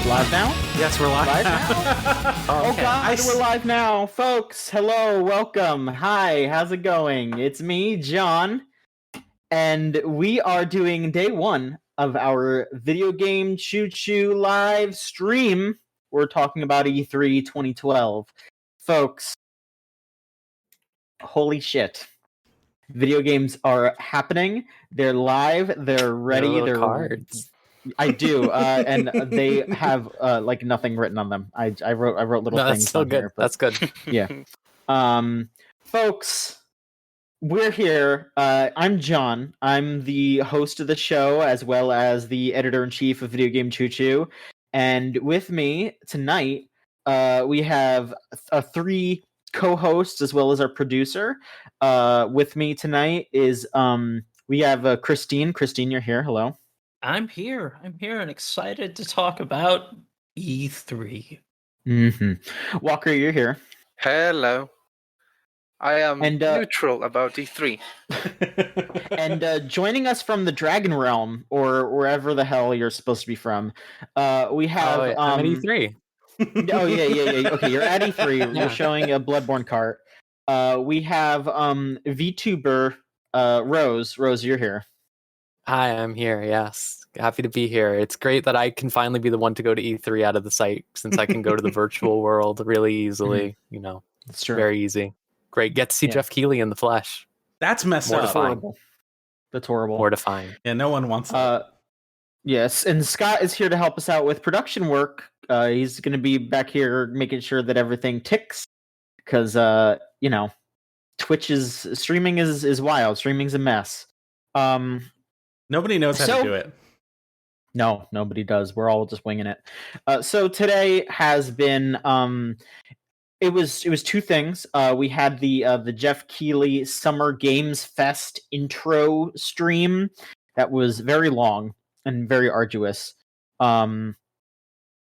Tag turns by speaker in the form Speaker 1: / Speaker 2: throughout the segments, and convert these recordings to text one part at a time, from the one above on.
Speaker 1: Live now?
Speaker 2: Yes, we're live.
Speaker 1: Oh God, we're live now, folks. Hello, welcome. Hi, how's it going? It's me, John, and we are doing day one of our video game choo-choo live stream. We're talking about E3 2012, folks. Holy shit! Video games are happening. They're live. They're ready. They're
Speaker 3: cards.
Speaker 1: I do, and they have like nothing written on them. I wrote little things.
Speaker 3: That's so
Speaker 1: on
Speaker 3: good.
Speaker 1: Here, but,
Speaker 3: that's good.
Speaker 1: Yeah, folks, we're here. I'm John. I'm the host of the show as well as the editor-in-chief of Video Game Choo Choo, and with me tonight, we have three co-hosts as well as our producer. With me tonight is we have Christine. Christine, you're here. Hello.
Speaker 4: I'm here and excited to talk about E3.
Speaker 1: Mm-hmm. Walker, you're here.
Speaker 5: Hello. I am neutral about E3.
Speaker 1: And joining us from the Dragon Realm, or wherever the hell you're supposed to be from, we have...
Speaker 3: I'm at E3.
Speaker 1: Oh, yeah. Okay, you're at E3. Yeah. You're showing a Bloodborne cart. We have VTuber Rose. Rose, you're here.
Speaker 3: Hi, I'm here. Yes, happy to be here. It's great that I can finally be the one to go to E3 out of the site, since I can go to the virtual world really easily. You know,
Speaker 1: it's true.
Speaker 3: Very easy. Great. Get to see Jeff Keighley in the flesh.
Speaker 2: That's messed
Speaker 3: Mortifying.
Speaker 2: up.
Speaker 1: That's horrible.
Speaker 3: Mortifying.
Speaker 2: Yeah, no one wants that.
Speaker 1: Yes, and Scott is here to help us out with production work. He's going to be back here making sure that everything ticks, because you know, Twitch's streaming is wild. Streaming's a mess.
Speaker 2: Nobody knows how to do it.
Speaker 1: No, nobody does. We're all just winging it. So today has been it was two things. We had the Jeff Keighley Summer Games Fest intro stream that was very long and very arduous. And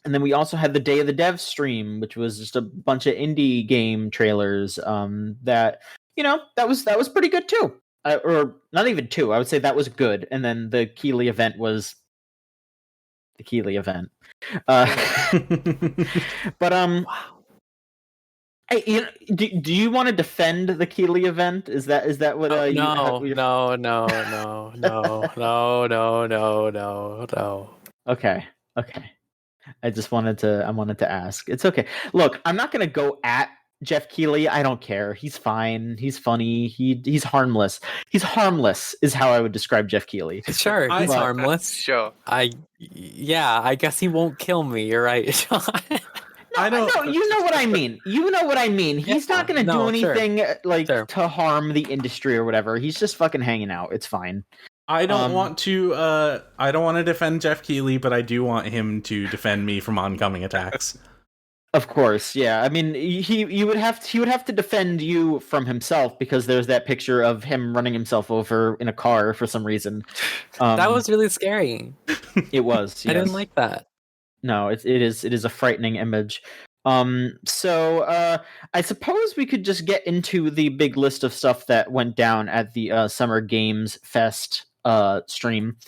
Speaker 1: then we also had the Day of the Dev stream, which was just a bunch of indie game trailers. That that was pretty good too. Or not even two. I would say that was good. And then the Keighley event was the Keighley event. But wow. Hey, do you want to defend the Keighley event? Is that what?
Speaker 3: No.
Speaker 1: Okay. I wanted to ask. It's okay. Look, I'm not gonna go at Jeff Keighley. I don't care. He's fine. He's funny. He's harmless. He's harmless is how I would describe Jeff Keighley.
Speaker 3: Sure, he's harmless.
Speaker 5: Sure.
Speaker 3: I guess he won't kill me. You're right, Sean.
Speaker 1: No, you know what I mean. He's not going to do anything to harm the industry or whatever. He's just fucking hanging out. It's fine.
Speaker 2: I don't want to defend Jeff Keighley, but I do want him to defend me from oncoming attacks.
Speaker 1: Of course, yeah. I mean, he would have to defend you from himself, because there's that picture of him running himself over in a car for some reason.
Speaker 3: That was really scary.
Speaker 1: It was. Yes.
Speaker 3: I didn't like that.
Speaker 1: No, it is a frightening image. So I suppose we could just get into the big list of stuff that went down at the Summer Games Fest stream.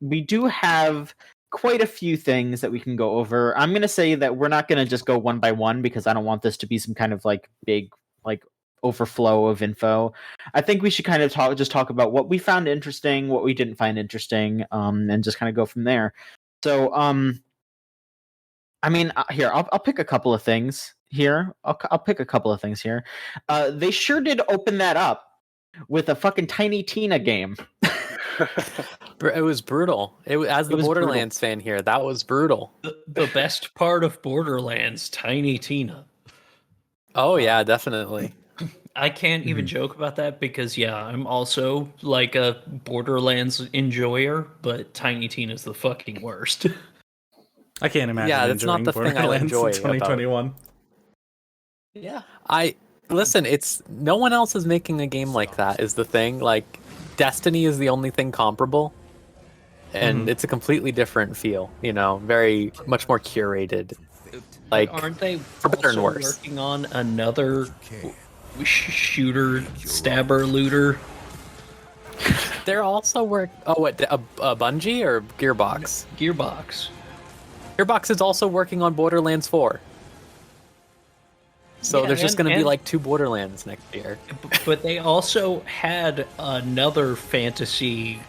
Speaker 1: We do have quite a few things that we can go over. I'm going to say that we're not going to just go one by one, because I don't want this to be some kind of big overflow of info. I think we should kind of talk about what we found interesting, what we didn't find interesting, and just kind of go from there. So, I mean, here I'll pick a couple of things here. I'll pick a couple of things here. They sure did open that up with a fucking Tiny Tina game.
Speaker 3: It was brutal. As the Borderlands fan here, that was brutal.
Speaker 4: The best part of Borderlands, Tiny Tina.
Speaker 3: Oh yeah, definitely.
Speaker 4: I can't even joke about that, because I'm also like a Borderlands enjoyer, but Tiny Tina's the fucking worst.
Speaker 2: I can't imagine.
Speaker 3: Yeah, that's not the thing I enjoy.
Speaker 2: 2021.
Speaker 4: Yeah.
Speaker 3: Listen. It's no one else is making a game like that. Is the thing. Like, Destiny is the only thing comparable, and it's a completely different feel. Very much more curated. Like,
Speaker 4: aren't they
Speaker 3: for better and worse
Speaker 4: working on another shooter, stabber, looter?
Speaker 3: They're also a Bungie or Gearbox?
Speaker 4: Gearbox.
Speaker 3: Gearbox is also working on Borderlands 4. So there's just going to be like 2 Borderlands next year.
Speaker 4: But they also had another fantasy.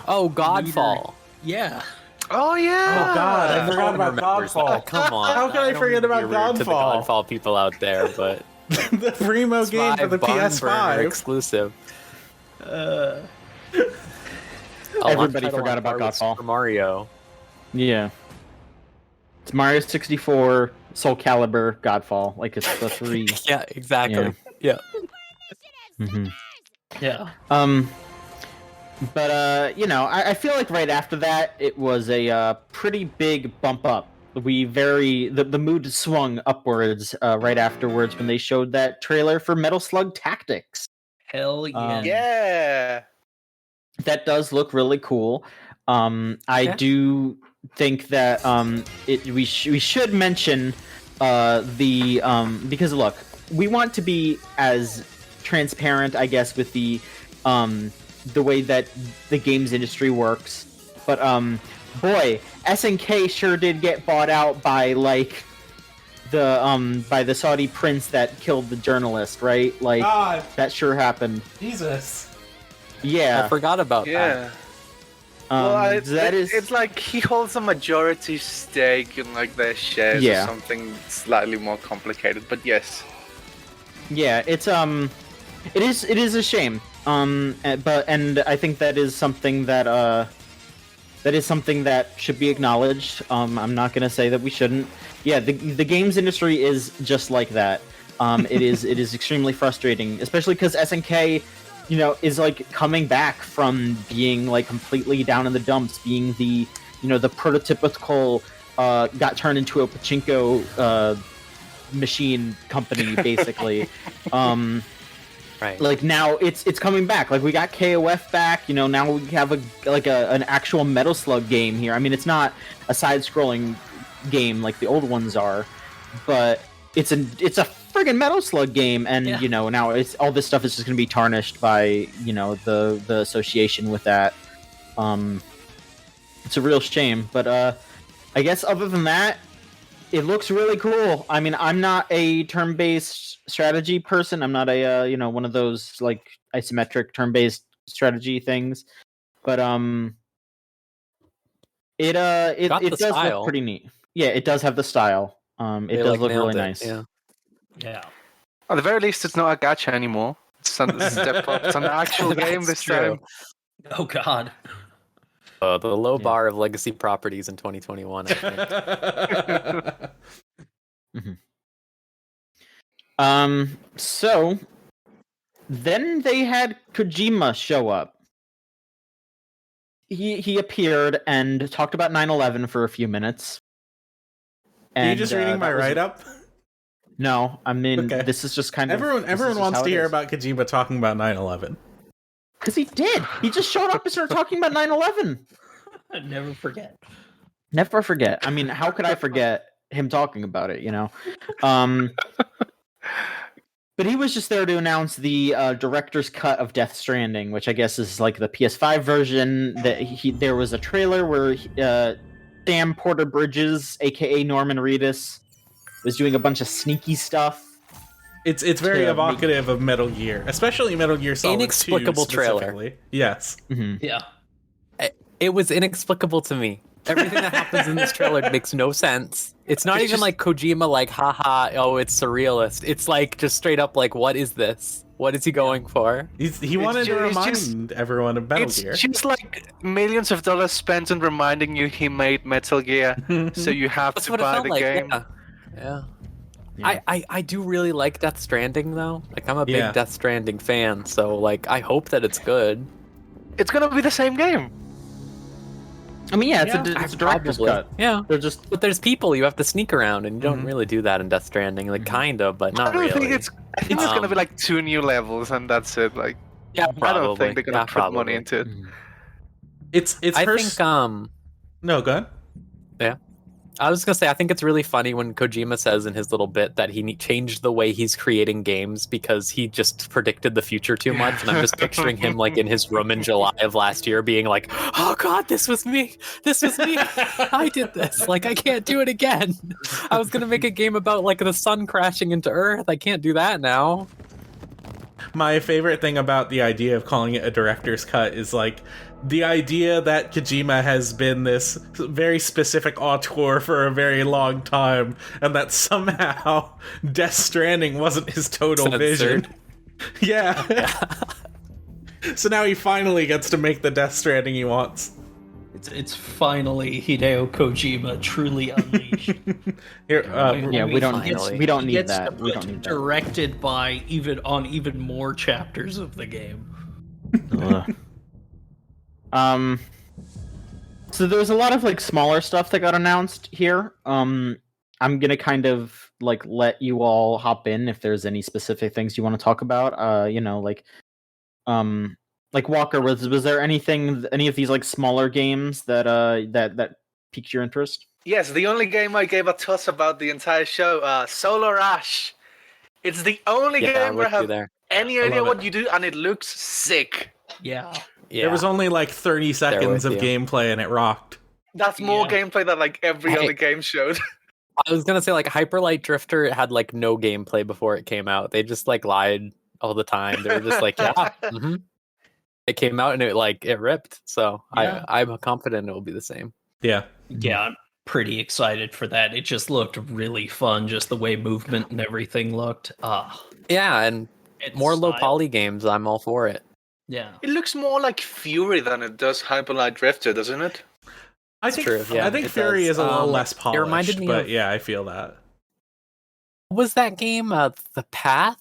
Speaker 3: Oh, Godfall.
Speaker 4: Yeah.
Speaker 5: Oh yeah.
Speaker 2: Oh God, I forgot about Godfall.
Speaker 3: Come on.
Speaker 2: How can I forget about
Speaker 3: To the
Speaker 2: Godfall?
Speaker 3: Godfall people out there, but
Speaker 2: The primo game for the PS5
Speaker 3: exclusive.
Speaker 1: Everybody forgot about Godfall.
Speaker 3: Super Mario.
Speaker 1: Yeah. It's Mario 64, Soul Calibur, Godfall. Like it's the 3.
Speaker 3: Yeah, exactly. Yeah.
Speaker 1: Mm-hmm.
Speaker 4: Yeah.
Speaker 1: But I feel like right after that it was a pretty big bump up. The mood swung upwards right afterwards when they showed that trailer for Metal Slug Tactics.
Speaker 4: Hell yeah.
Speaker 5: Yeah.
Speaker 1: That does look really cool. I do think that we should mention because look, we want to be as transparent, I guess, with the way that the games industry works. But boy, SNK sure did get bought out by the Saudi prince that killed the journalist, right? Like
Speaker 2: God.
Speaker 1: That sure happened.
Speaker 2: Jesus.
Speaker 1: Yeah.
Speaker 3: I forgot about that.
Speaker 5: It's like he holds a majority stake in like their shares or something slightly more complicated, but yes.
Speaker 1: Yeah, it is a shame. And I think that is something that should be acknowledged. I'm not gonna say that we shouldn't. Yeah, the games industry is just like that. It is extremely frustrating, especially because SNK, is like coming back from being like completely down in the dumps, being the prototypical got turned into a pachinko machine company, basically.
Speaker 3: Right.
Speaker 1: Like now it's coming back. Like we got KOF back. Now we have an actual Metal Slug game here. I mean, it's not a side-scrolling game like the old ones are, but it's a friggin' Metal Slug game, and now it's all this stuff is just gonna be tarnished by the association with that. It's a real shame, but I guess other than that, it looks really cool. I mean, I'm not a turn-based strategy person. I'm not a one of those like isometric turn-based strategy things, but it does look pretty neat. Yeah, it does have the style. It does look really nice.
Speaker 3: Yeah.
Speaker 4: Yeah.
Speaker 5: At the very least, it's not a gacha anymore. It's a step up. It's an actual game this time.
Speaker 4: Oh God.
Speaker 3: The low bar of legacy properties in 2021. I think.
Speaker 1: Mm-hmm. So then they had Kojima show up. He appeared and talked about 9/11 for a few minutes.
Speaker 2: Are you just reading my write-up?
Speaker 1: No, I mean, this is just kind of...
Speaker 2: Everyone wants to hear about Kojima talking about 9/11.
Speaker 1: Because he did! He just showed up and started talking about 9/11!
Speaker 4: Never forget.
Speaker 1: Never forget. I mean, how could I forget him talking about it, But he was just there to announce the director's cut of Death Stranding, which I guess is like the PS5 version. There was a trailer where Sam Porter Bridges, aka Norman Reedus, was doing a bunch of sneaky stuff.
Speaker 2: It's very evocative of Metal Gear, especially Metal Gear Solid 2
Speaker 3: inexplicable trailer.
Speaker 2: Yes.
Speaker 1: Mm-hmm.
Speaker 4: Yeah.
Speaker 3: It was inexplicable to me. Everything that happens in this trailer makes no sense. It's not even like Kojima, like, haha, oh, it's surrealist. It's like just straight up like, what is this? What is he going for?
Speaker 2: He wanted to remind everyone of Metal Gear.
Speaker 5: It's just like millions of dollars spent on reminding you he made Metal Gear, so you have to buy the game.
Speaker 3: Yeah. I do really like Death Stranding though. Like I'm a big Death Stranding fan, so like I hope that it's good.
Speaker 5: It's gonna be the same game.
Speaker 1: I mean, it's a director's cut.
Speaker 3: Yeah,
Speaker 1: but
Speaker 3: there's people you have to sneak around, and you don't really do that in Death Stranding. Like kinda, but not really.
Speaker 5: I think it's gonna be like 2 new levels, and that's it. Like,
Speaker 3: probably.
Speaker 5: I don't think they're gonna put money into it.
Speaker 2: It's
Speaker 3: I think
Speaker 2: No, go ahead.
Speaker 3: Yeah. I was gonna say, I think it's really funny when Kojima says in his little bit that he changed the way he's creating games because he just predicted the future too much, and I'm just picturing him like in his room in July of last year, being like, "Oh God, this was me! I did this! Like, I can't do it again. I was gonna make a game about like the sun crashing into Earth. I can't do that now."
Speaker 2: My favorite thing about the idea of calling it a director's cut is like the idea that Kojima has been this very specific auteur for a very long time, and that somehow Death Stranding wasn't his total vision. Yeah. So now he finally gets to make the Death Stranding he wants.
Speaker 4: It's finally Hideo Kojima truly unleashed.
Speaker 2: Here,
Speaker 1: we don't need that.
Speaker 4: We don't need that. Directed by even more chapters of the game.
Speaker 1: So there's a lot of like smaller stuff that got announced here. I'm gonna kind of like let you all hop in if there's any specific things you want to talk about. Like Walker, was there any of these like smaller games that that piqued your interest?
Speaker 5: Yes, the only game I gave a toss about the entire show, Solar Ash. It's the only game where I have any idea what you do, and it looks sick.
Speaker 4: Yeah.
Speaker 2: There was only like 30 seconds of gameplay, and it rocked.
Speaker 5: That's more gameplay than like every other game showed.
Speaker 3: I was gonna say like Hyper Light Drifter had like no gameplay before it came out. They just like lied all the time. They were just like, It came out and it ripped. So I'm confident it will be the same.
Speaker 2: Yeah.
Speaker 4: Yeah, I'm pretty excited for that. It just looked really fun, just the way movement and everything looked.
Speaker 3: Yeah, and more low poly games, I'm all for it.
Speaker 4: Yeah.
Speaker 5: It looks more like Fury than it does Hyper Light Drifter, doesn't it?
Speaker 2: I think Fury is a little less polished, it reminded me but yeah, I feel that.
Speaker 3: What was that game, The Path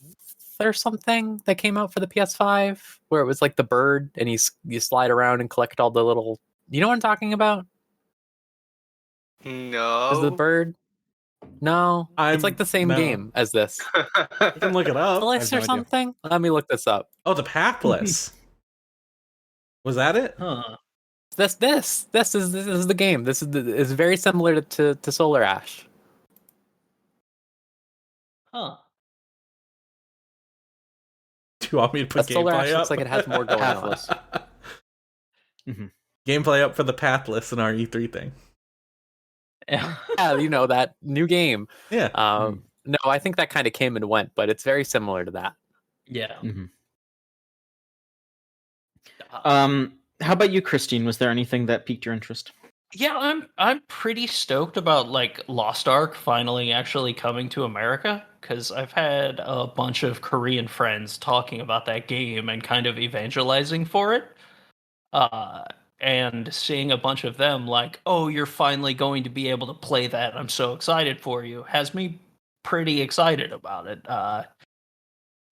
Speaker 3: or something that came out for the PS5, where it was like the bird and you slide around and collect all the little... You know what I'm talking about?
Speaker 5: No.
Speaker 3: Is the bird? No. It's like the same game as this.
Speaker 2: I can look it up.
Speaker 3: Pathless or something? Let me look this up.
Speaker 2: Oh, the Pathless. Was that it?
Speaker 4: Huh.
Speaker 3: This is the game. This is very similar to Solar Ash.
Speaker 4: Huh.
Speaker 2: Do you want me to put
Speaker 3: Solar Ash
Speaker 2: gameplay up?
Speaker 3: looks like it has more going on.
Speaker 2: Gameplay up for the Pathless in our E3 thing.
Speaker 3: Yeah, you know, that new game.
Speaker 2: Yeah.
Speaker 3: No, I think that kind of came and went, but it's very similar to that.
Speaker 4: Yeah.
Speaker 1: How about you, Christine? Was there anything that piqued your interest?
Speaker 4: Yeah, I'm pretty stoked about like Lost Ark finally actually coming to America, because I've had a bunch of Korean friends talking about that game and kind of evangelizing for it. And seeing a bunch of them like, oh, you're finally going to be able to play that, I'm so excited for you, has me pretty excited about it.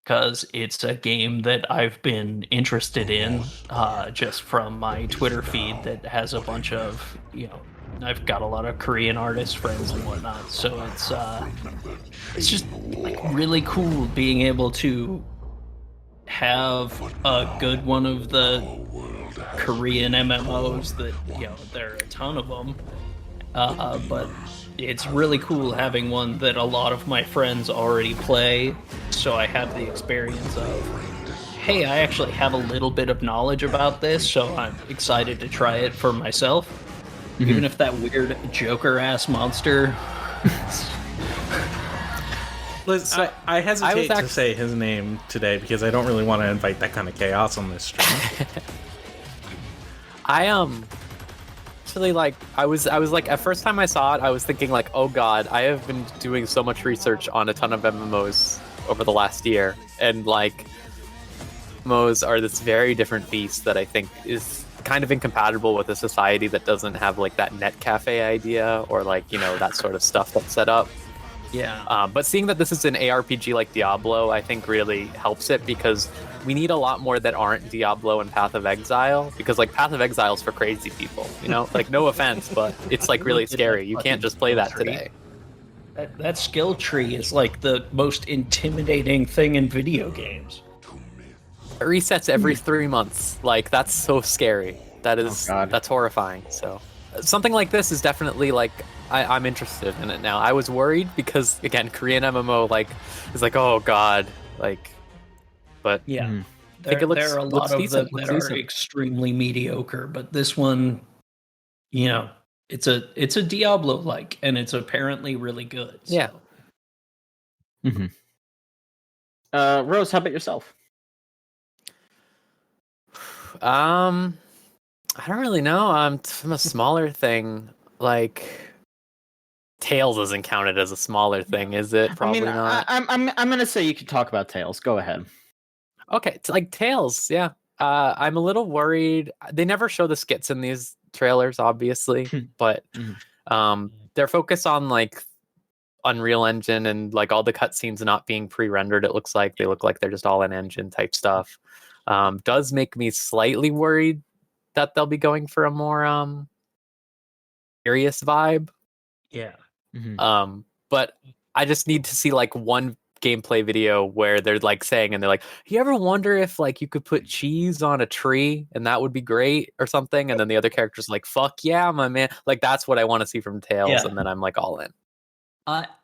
Speaker 4: Because it's a game that I've been interested in just from my Twitter feed that has a bunch of, I've got a lot of Korean artist friends and whatnot. So it's just like really cool being able to have a good one of the Korean MMOs that, there are a ton of them. But it's really cool having one that a lot of my friends already play, so I have the experience of, hey, I actually have a little bit of knowledge about this, so I'm excited to try it for myself. Even if that weird Joker-ass monster...
Speaker 2: Listen, I hesitate to say his name today because I don't really want to invite that kind of chaos on this stream.
Speaker 3: Actually, like, I was like, at first time I saw it, I was thinking like, oh god, I have been doing so much research on a ton of MMOs over the last year, and like, MMOs are this very different beast that I think is kind of incompatible with a society that doesn't have like that net cafe idea or like, that sort of stuff that's set up.
Speaker 4: Yeah.
Speaker 3: But seeing that this is an ARPG like Diablo, I think really helps it, because we need a lot more that aren't Diablo and Path of Exile, because like Path of Exile is for crazy people, like no offense, but it's like really scary. You can't just play that today.
Speaker 4: That skill tree is like the most intimidating thing in video games.
Speaker 3: It resets every 3 months. Like, that's so scary. That's horrifying. So something like this is definitely like I'm interested in it now. I was worried because again, Korean MMO is like, oh god, but
Speaker 4: yeah.
Speaker 3: I think
Speaker 4: There are a lot of them that are extremely mediocre, but this one, it's a Diablo-like, and it's apparently really good. So.
Speaker 3: Yeah.
Speaker 1: Mm-hmm. Rose, how about yourself?
Speaker 3: I don't really know. From a smaller thing, Tails isn't counted as a smaller thing, is it? Probably not.
Speaker 1: I'm gonna say you could talk about Tails. Go ahead.
Speaker 3: Okay, it's like Tails, yeah. I'm a little worried. They never show the skits in these trailers, obviously, but their focus on Unreal Engine and all the cutscenes not being pre-rendered. It looks like they look like they're just all in engine type stuff. Does make me slightly worried that they'll be going for a more serious vibe.
Speaker 4: Yeah.
Speaker 3: Mm-hmm. But I just need to see one gameplay video where they're saying, and they're like, you ever wonder if you could put cheese on a tree and that would be great or something? And then the other character's like, fuck yeah, my man. That's what I want to see from Tails. Yeah. And then I'm all in.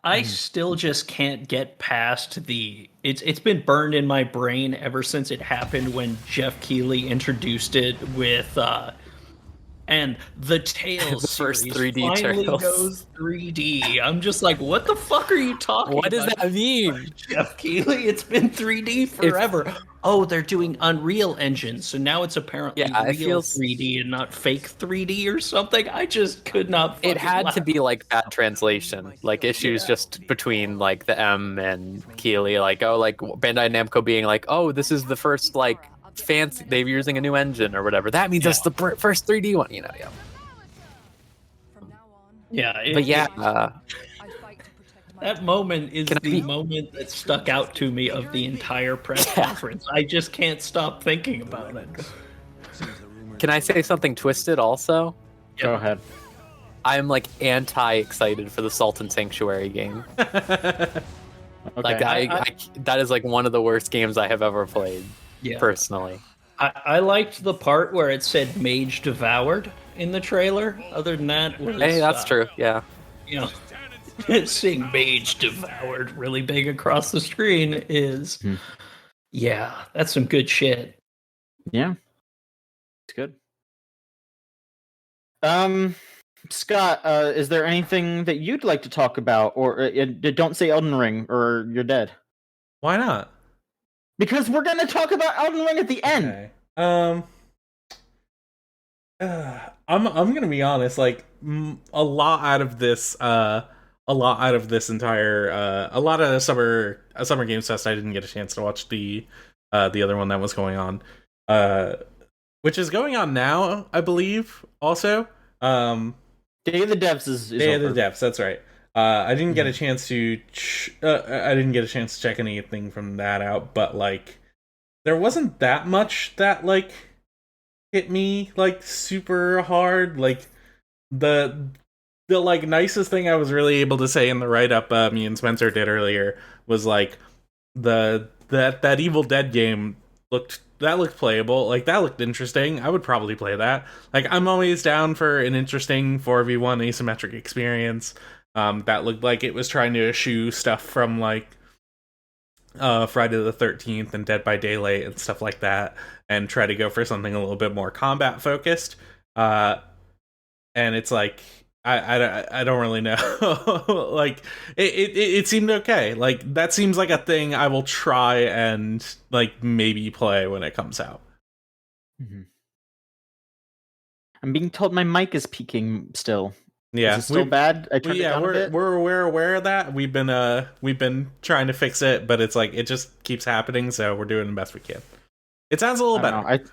Speaker 4: I still just can't get past it's been burned in my brain ever since it happened when Jeff Keighley introduced it with and the Tails
Speaker 3: the first 3D
Speaker 4: finally
Speaker 3: Tails
Speaker 4: goes 3D. I'm just like, what the fuck are you talking about?
Speaker 3: What does that mean?
Speaker 4: Jeff Keighley, it's been 3D forever. They're doing Unreal Engine, so now it's apparently real 3D and not fake 3D or something. I just could not.
Speaker 3: It had to be bad translation, issues just between the M and Keighley, Bandai Namco being this is the first fancy, they're using a new engine or whatever. That means that's the first 3D one,
Speaker 4: that moment is the moment that stuck out to me of the entire press conference. I just can't stop thinking about it.
Speaker 3: Can I say something twisted also?
Speaker 1: Go ahead.
Speaker 3: I'm anti-excited for the Sultan Sanctuary game.
Speaker 1: Okay.
Speaker 3: That is one of the worst games I have ever played. Yeah. Personally,
Speaker 4: I liked the part where it said "Mage Devoured" in the trailer. Other than that,
Speaker 3: hey, that's true. Yeah,
Speaker 4: seeing "Mage Devoured" really big across the screen is, that's some good shit.
Speaker 1: Yeah, it's good. Scott, is there anything that you'd like to talk about, or don't say Elden Ring, or you're dead?
Speaker 2: Why not?
Speaker 1: Because we're gonna talk about Elden Ring at the end.
Speaker 2: Okay. I'm gonna be honest. A lot out of this entire a lot of Summer Games Fest, I didn't get a chance to watch the other one that was going on, which is going on now, I believe. Also,
Speaker 1: Day of the Devs is
Speaker 2: Day of the Devs. That's right. I didn't get a chance to check anything from that out, but there wasn't that much that hit me super hard. The nicest thing I was really able to say in the write up me and Spencer did earlier was that Evil Dead game looked playable. That looked interesting. I would probably play that. I'm always down for an interesting 4v1 asymmetric experience. That looked like it was trying to eschew stuff from Friday the 13th and Dead by Daylight and stuff like that, and try to go for something a little bit more combat focused. And it's I don't really know. It seemed okay. That seems like a thing I will try and maybe play when it comes out.
Speaker 1: Mm-hmm. I'm being told my mic is peaking still.
Speaker 2: Yeah,
Speaker 1: is it still bad? I turned it down a bit.
Speaker 2: We're aware of that. We've been trying to fix it, but it's it just keeps happening. So we're doing the best we can. It sounds a little better.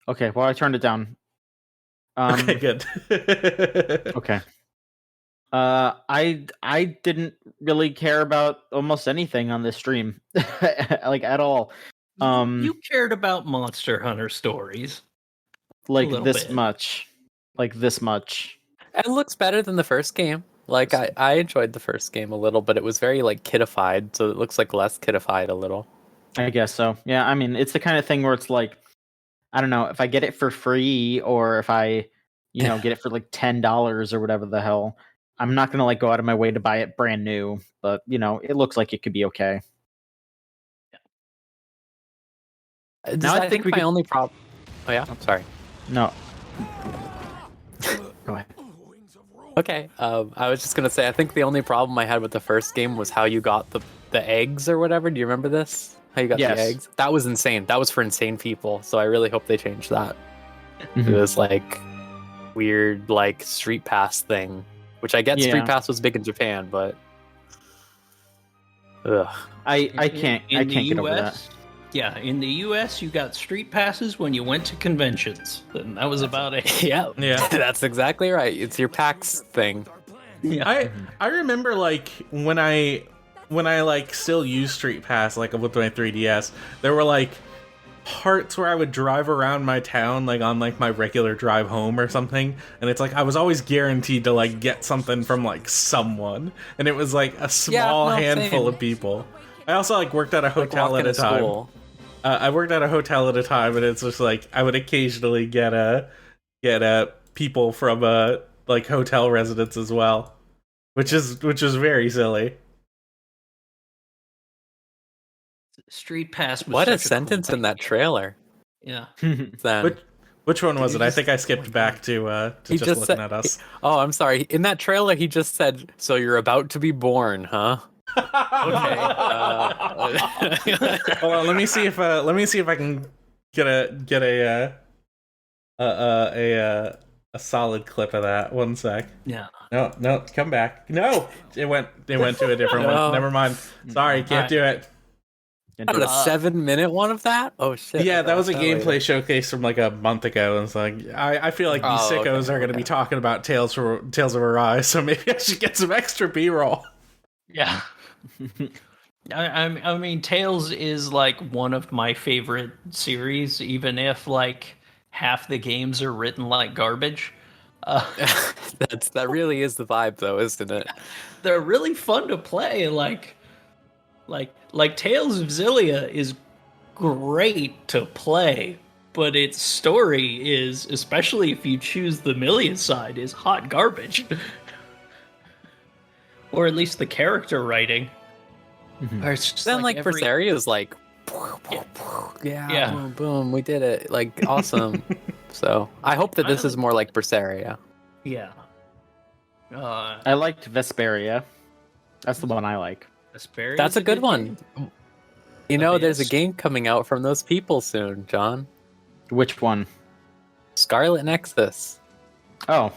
Speaker 1: Okay, well I turned it down.
Speaker 2: Okay, good.
Speaker 1: Okay. I didn't really care about almost anything on this stream, at all.
Speaker 4: You cared about Monster Hunter stories,
Speaker 1: this much.
Speaker 3: It looks better than the first game. I enjoyed the first game a little, but it was very kidified, so it looks less kidified a little.
Speaker 1: I guess so. Yeah, I mean, it's the kind of thing where it's I don't know, if I get it for free or if I, get it for $10 or whatever the hell, I'm not gonna like go out of my way to buy it brand new, but you know, it looks like it could be okay.
Speaker 3: Now I think my only problem. Oh yeah, I'm sorry.
Speaker 1: No. Go ahead.
Speaker 3: Okay, I was just gonna say I think the only problem I had with the first game was how you got the eggs or whatever. Do you remember this? How you got the eggs? That was insane. That was for insane people. So I really hope they change that. It was like weird like Street Pass thing, which I get Street Pass was big in Japan, but
Speaker 1: I can't get over that.
Speaker 4: Yeah, in the US you got Street Passes when you went to conventions, and that was about it.
Speaker 3: Yeah, that's exactly right. It's your PAX thing.
Speaker 2: Yeah. I remember like when I like still use Street Pass like with my 3DS, there were like parts where I would drive around my town like on like my regular drive home or something, and it's like I was always guaranteed to like get something from like someone, and it was like a small handful of people. I also like worked at a hotel at a time. I worked at a hotel at a time, and it's just like I would occasionally get people from like hotel residents as well, which is very silly.
Speaker 4: Street Pass was
Speaker 3: what a
Speaker 4: such
Speaker 3: sentence
Speaker 4: cool
Speaker 3: in that trailer.
Speaker 4: Yeah.
Speaker 2: Which one was it? I think I skipped back to just looking at us.
Speaker 3: Oh, I'm sorry. In that trailer, he just said, "So you're about to be born, huh?" Okay.
Speaker 2: Hold on. Let me see if I can get a solid clip of that. One sec.
Speaker 4: Yeah.
Speaker 2: No, come back. No, it went to a different one. Never mind. Sorry, can't do it.
Speaker 3: Out of a 7-minute one of that? Oh shit!
Speaker 2: Yeah, that was a gameplay showcase from like a month ago, and it's like I feel like these sickos are going to be talking about Tales of Arise, so maybe I should get some extra B-roll.
Speaker 4: Yeah. I mean, Tales is like one of my favorite series, even if like half the games are written like garbage.
Speaker 3: That really is the vibe, though, isn't it?
Speaker 4: They're really fun to play. Like Tales of Xillia is great to play, but its story is, especially if you choose the Millia side, is hot garbage. Or at least the character writing.
Speaker 3: Then like Berseria is like, boom, boom, we did it, like awesome. So I hope that this is more like Berseria.
Speaker 4: Yeah.
Speaker 1: I liked Vesperia. That's the one I like.
Speaker 4: Vesperia.
Speaker 3: That's a good one. You know, there's a game coming out from those people soon, John.
Speaker 1: Which one?
Speaker 3: Scarlet Nexus.
Speaker 1: Oh.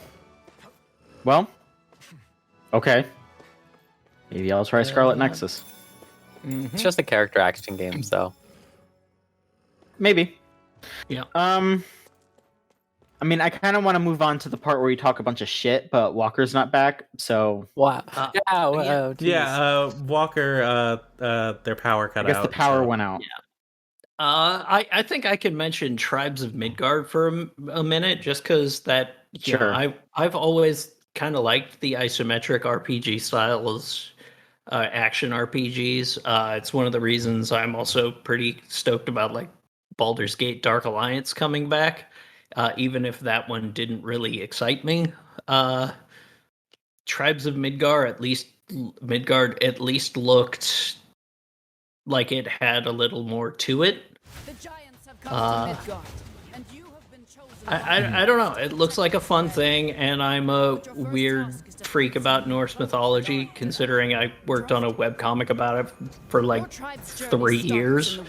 Speaker 1: Well. Okay. Maybe I'll try Scarlet Nexus.
Speaker 3: It's just a character action game, so.
Speaker 1: Maybe.
Speaker 4: Yeah.
Speaker 1: I mean, I kind of want to move on to the part where we talk a bunch of shit, but Walker's not back, so.
Speaker 3: Wow.
Speaker 2: Walker, their power cut out.
Speaker 1: I guess the power went out.
Speaker 4: Yeah. I think I could mention Tribes of Midgard for a minute, just because that.
Speaker 1: Sure.
Speaker 4: I've always kind of liked the isometric RPG styles, action RPGs. It's one of the reasons I'm also pretty stoked about like Baldur's Gate Dark Alliance coming back, even if that one didn't really excite me. Tribes of Midgard at least looked like it had a little more to it.
Speaker 6: The giants have come to Midgard, and you have been chosen.
Speaker 4: I don't know. It looks like a fun thing, and I'm a weird freak about Norse mythology, considering I worked on a webcomic about it for like 3 years.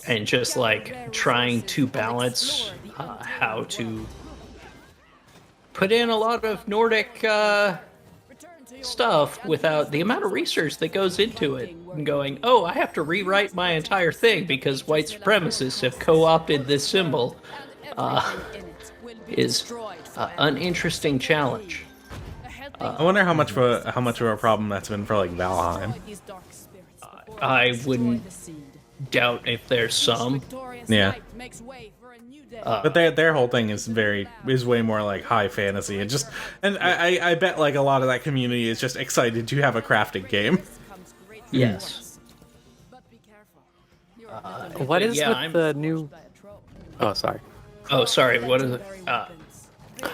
Speaker 4: And just like trying to balance how to put in a lot of Nordic stuff without the amount of research that goes into it, and going, oh, I have to rewrite my entire thing because white supremacists have co-opted this symbol, is an interesting challenge.
Speaker 2: I wonder how much of a problem that's been for like Valheim.
Speaker 4: I wouldn't doubt if there's some.
Speaker 2: Yeah. But their whole thing is way more like high fantasy, and I bet like a lot of that community is just excited to have a crafting game.
Speaker 4: Yes.
Speaker 3: What is with the new? Oh, sorry.
Speaker 4: Oh, sorry. What is it?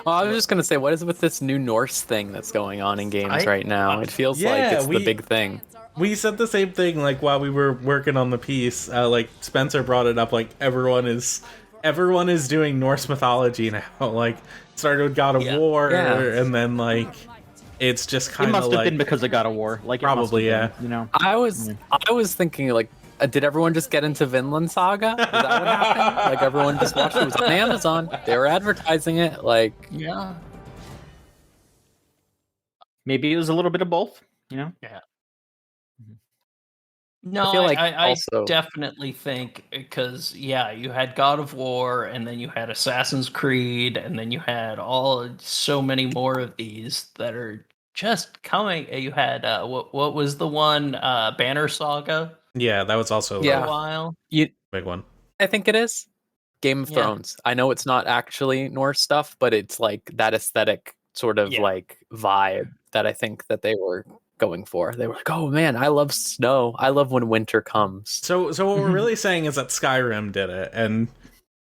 Speaker 3: Well, I was just gonna say, what is with this new Norse thing that's going on in games right now? It feels like it's the big thing.
Speaker 2: We said the same thing, like, while we were working on the piece. Like, Spencer brought it up, like, everyone is doing Norse mythology now. Like, it started with God of War, and then, like, it's just kind of like...
Speaker 1: It must have been because of God of War. Like,
Speaker 2: probably,
Speaker 1: been, you know?
Speaker 3: I was thinking, like, did everyone just get into Vinland Saga? Is that what happened? Like, everyone just watched it. It was on Amazon. They were advertising it. Like,
Speaker 4: yeah.
Speaker 1: Maybe it was a little bit of both, you know?
Speaker 4: Yeah. No,
Speaker 3: I feel like
Speaker 4: I definitely think, because, you had God of War, and then you had Assassin's Creed, and then you had so many more of these that are just coming. You had, what was the one, Banner Saga?
Speaker 2: Yeah, that was also
Speaker 4: a while.
Speaker 2: Big one.
Speaker 3: I think it is. Game of Thrones. I know it's not actually Norse stuff, but it's like that aesthetic sort of like vibe that I think that they were going for. They were like, oh man, I love snow. I love when winter comes.
Speaker 2: So what we're really saying is that Skyrim did it, and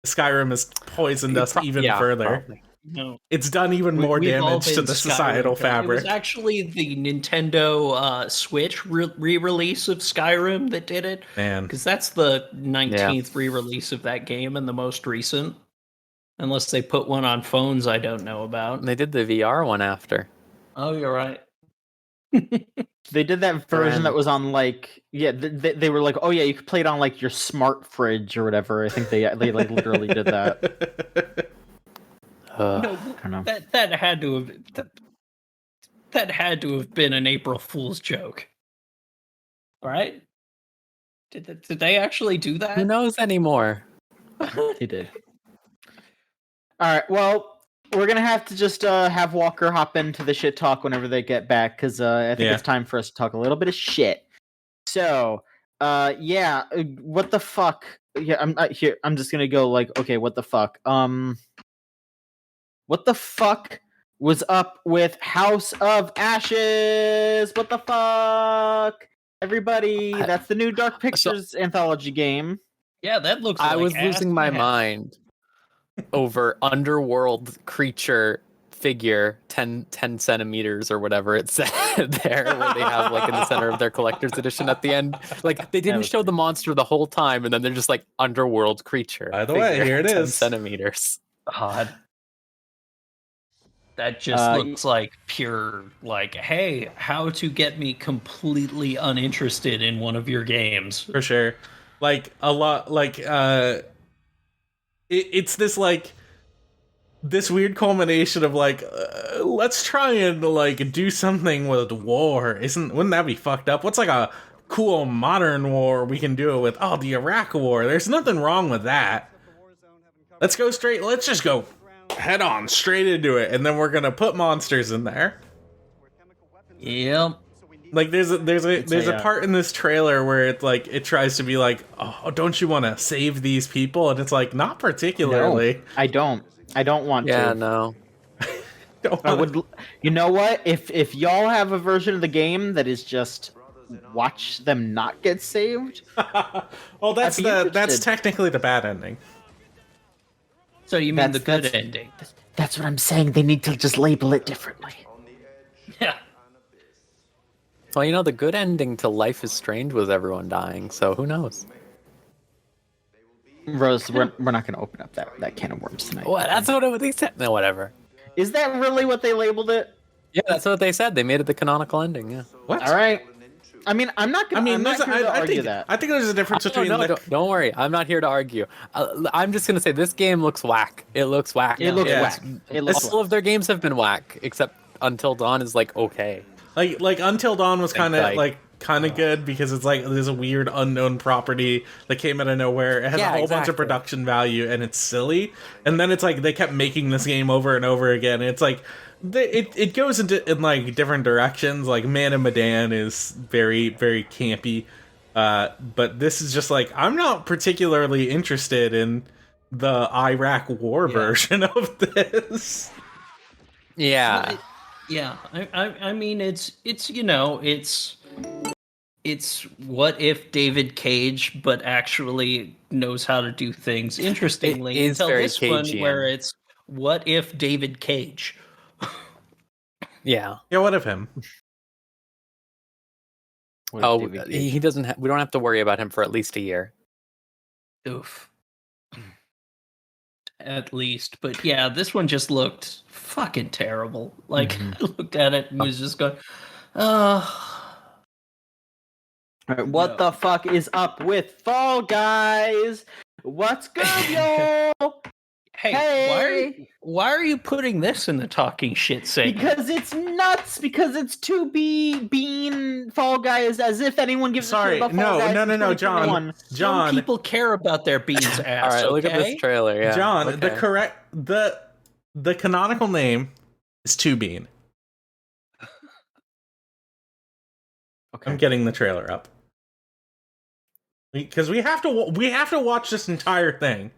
Speaker 2: Skyrim has poisoned us even further.
Speaker 3: Probably.
Speaker 4: No,
Speaker 2: it's done even more damage to the societal fabric.
Speaker 4: It was actually the Nintendo Switch re-release of Skyrim that did it.
Speaker 2: Man,
Speaker 4: because that's the 19th re-release of that game and the most recent. Unless they put one on phones I don't know about.
Speaker 3: They did the VR one after.
Speaker 4: Oh, you're right.
Speaker 1: They did that version that was on, like, they were like, oh yeah, you could play it on, like, your smart fridge or whatever. I think they like literally did that.
Speaker 4: No,
Speaker 1: I don't know.
Speaker 4: That had to have been an April Fool's joke, right? Did they actually do that?
Speaker 3: Who knows anymore?
Speaker 1: They did. All right. Well, we're gonna have to just have Walker hop into the shit talk whenever they get back, because I think it's time for us to talk a little bit of shit. So, what the fuck? Yeah, I'm just gonna go like, okay, what the fuck? What the fuck was up with House of Ashes? What the fuck? Everybody, that's the new Dark Pictures anthology game.
Speaker 4: Yeah, that looks
Speaker 3: I was losing my mind over underworld creature figure 10 centimeters or whatever it said there, where they have like in the center of their collector's edition at the end. Like, they didn't show the monster the whole time, and then they're just like underworld creature.
Speaker 2: By the way, here it
Speaker 3: 10
Speaker 2: is.
Speaker 3: Centimeters.
Speaker 4: God. That just looks like pure, like, hey, how to get me completely uninterested in one of your games.
Speaker 2: For sure. Like, a lot, like, it's this, like, this weird culmination of, like, let's try and, like, do something with war. Wouldn't that be fucked up? What's, like, a cool modern war we can do it with? Oh, the Iraq War. There's nothing wrong with that. Let's just go head on straight into it, and then we're gonna put monsters in there.
Speaker 4: Yep.
Speaker 2: Like, there's a part in this trailer where it tries to be like, oh, don't you want to save these people? And it's like, not particularly.
Speaker 1: No, I don't want to.
Speaker 3: Yeah, no.
Speaker 1: I would. You know what? If y'all have a version of the game that is just watch them not get saved.
Speaker 2: Well, that's technically the bad ending.
Speaker 4: So you mean the good ending?
Speaker 1: That's what I'm saying. They need to just label it differently.
Speaker 4: Yeah.
Speaker 3: Well, you know, the good ending to Life is Strange was everyone dying, so who knows?
Speaker 1: Rose, we're not going to open up that can of worms tonight.
Speaker 3: What? That's what they said. No, whatever.
Speaker 1: Is that really what they labeled it?
Speaker 3: Yeah, that's what they said. They made it the canonical ending. Yeah.
Speaker 2: What?
Speaker 1: All right. I mean, I'm not going to argue that.
Speaker 2: I think there's a difference between...
Speaker 3: Don't worry. I'm not here to argue. I'm just going to say this game looks whack. It looks whack.
Speaker 1: It looks whack.
Speaker 3: All of their games have been whack, except Until Dawn is like okay.
Speaker 2: Like Until Dawn was kind of good because it's like there's a weird unknown property that came out of nowhere. It has a whole bunch of production value and it's silly. And then it's like they kept making this game over and over again. And it's like it goes in like different directions. Like Man of Medan is very, very campy. But this is just like, I'm not particularly interested in the Iraq war version of this.
Speaker 3: Yeah.
Speaker 4: Yeah, I mean, it's you know, it's what if David Cage, but actually knows how to do things interestingly.
Speaker 3: It is
Speaker 4: until
Speaker 3: very
Speaker 4: this
Speaker 3: Cagean.
Speaker 4: one where it's What if David Cage?
Speaker 3: Yeah.
Speaker 2: Yeah, what of him?
Speaker 3: He doesn't. We don't have to worry about him for at least a year.
Speaker 4: Oof. At least, but yeah, this one just looked fucking terrible. Like I looked at it and was just going,
Speaker 1: What the fuck is up with Fall Guys? What's good, yo?
Speaker 4: Hey, why are you putting this in the talking shit segment?
Speaker 1: Because it's nuts. Because it's 2B Bean Fall Guys. As if anyone gives a shit about Fall Guys.
Speaker 2: No, John.
Speaker 4: Some people care about their beans ass.
Speaker 3: All right, look at this trailer. Yeah,
Speaker 2: John,
Speaker 3: okay.
Speaker 2: the canonical name is 2Bean. Okay. I'm getting the trailer up because we have to watch this entire thing.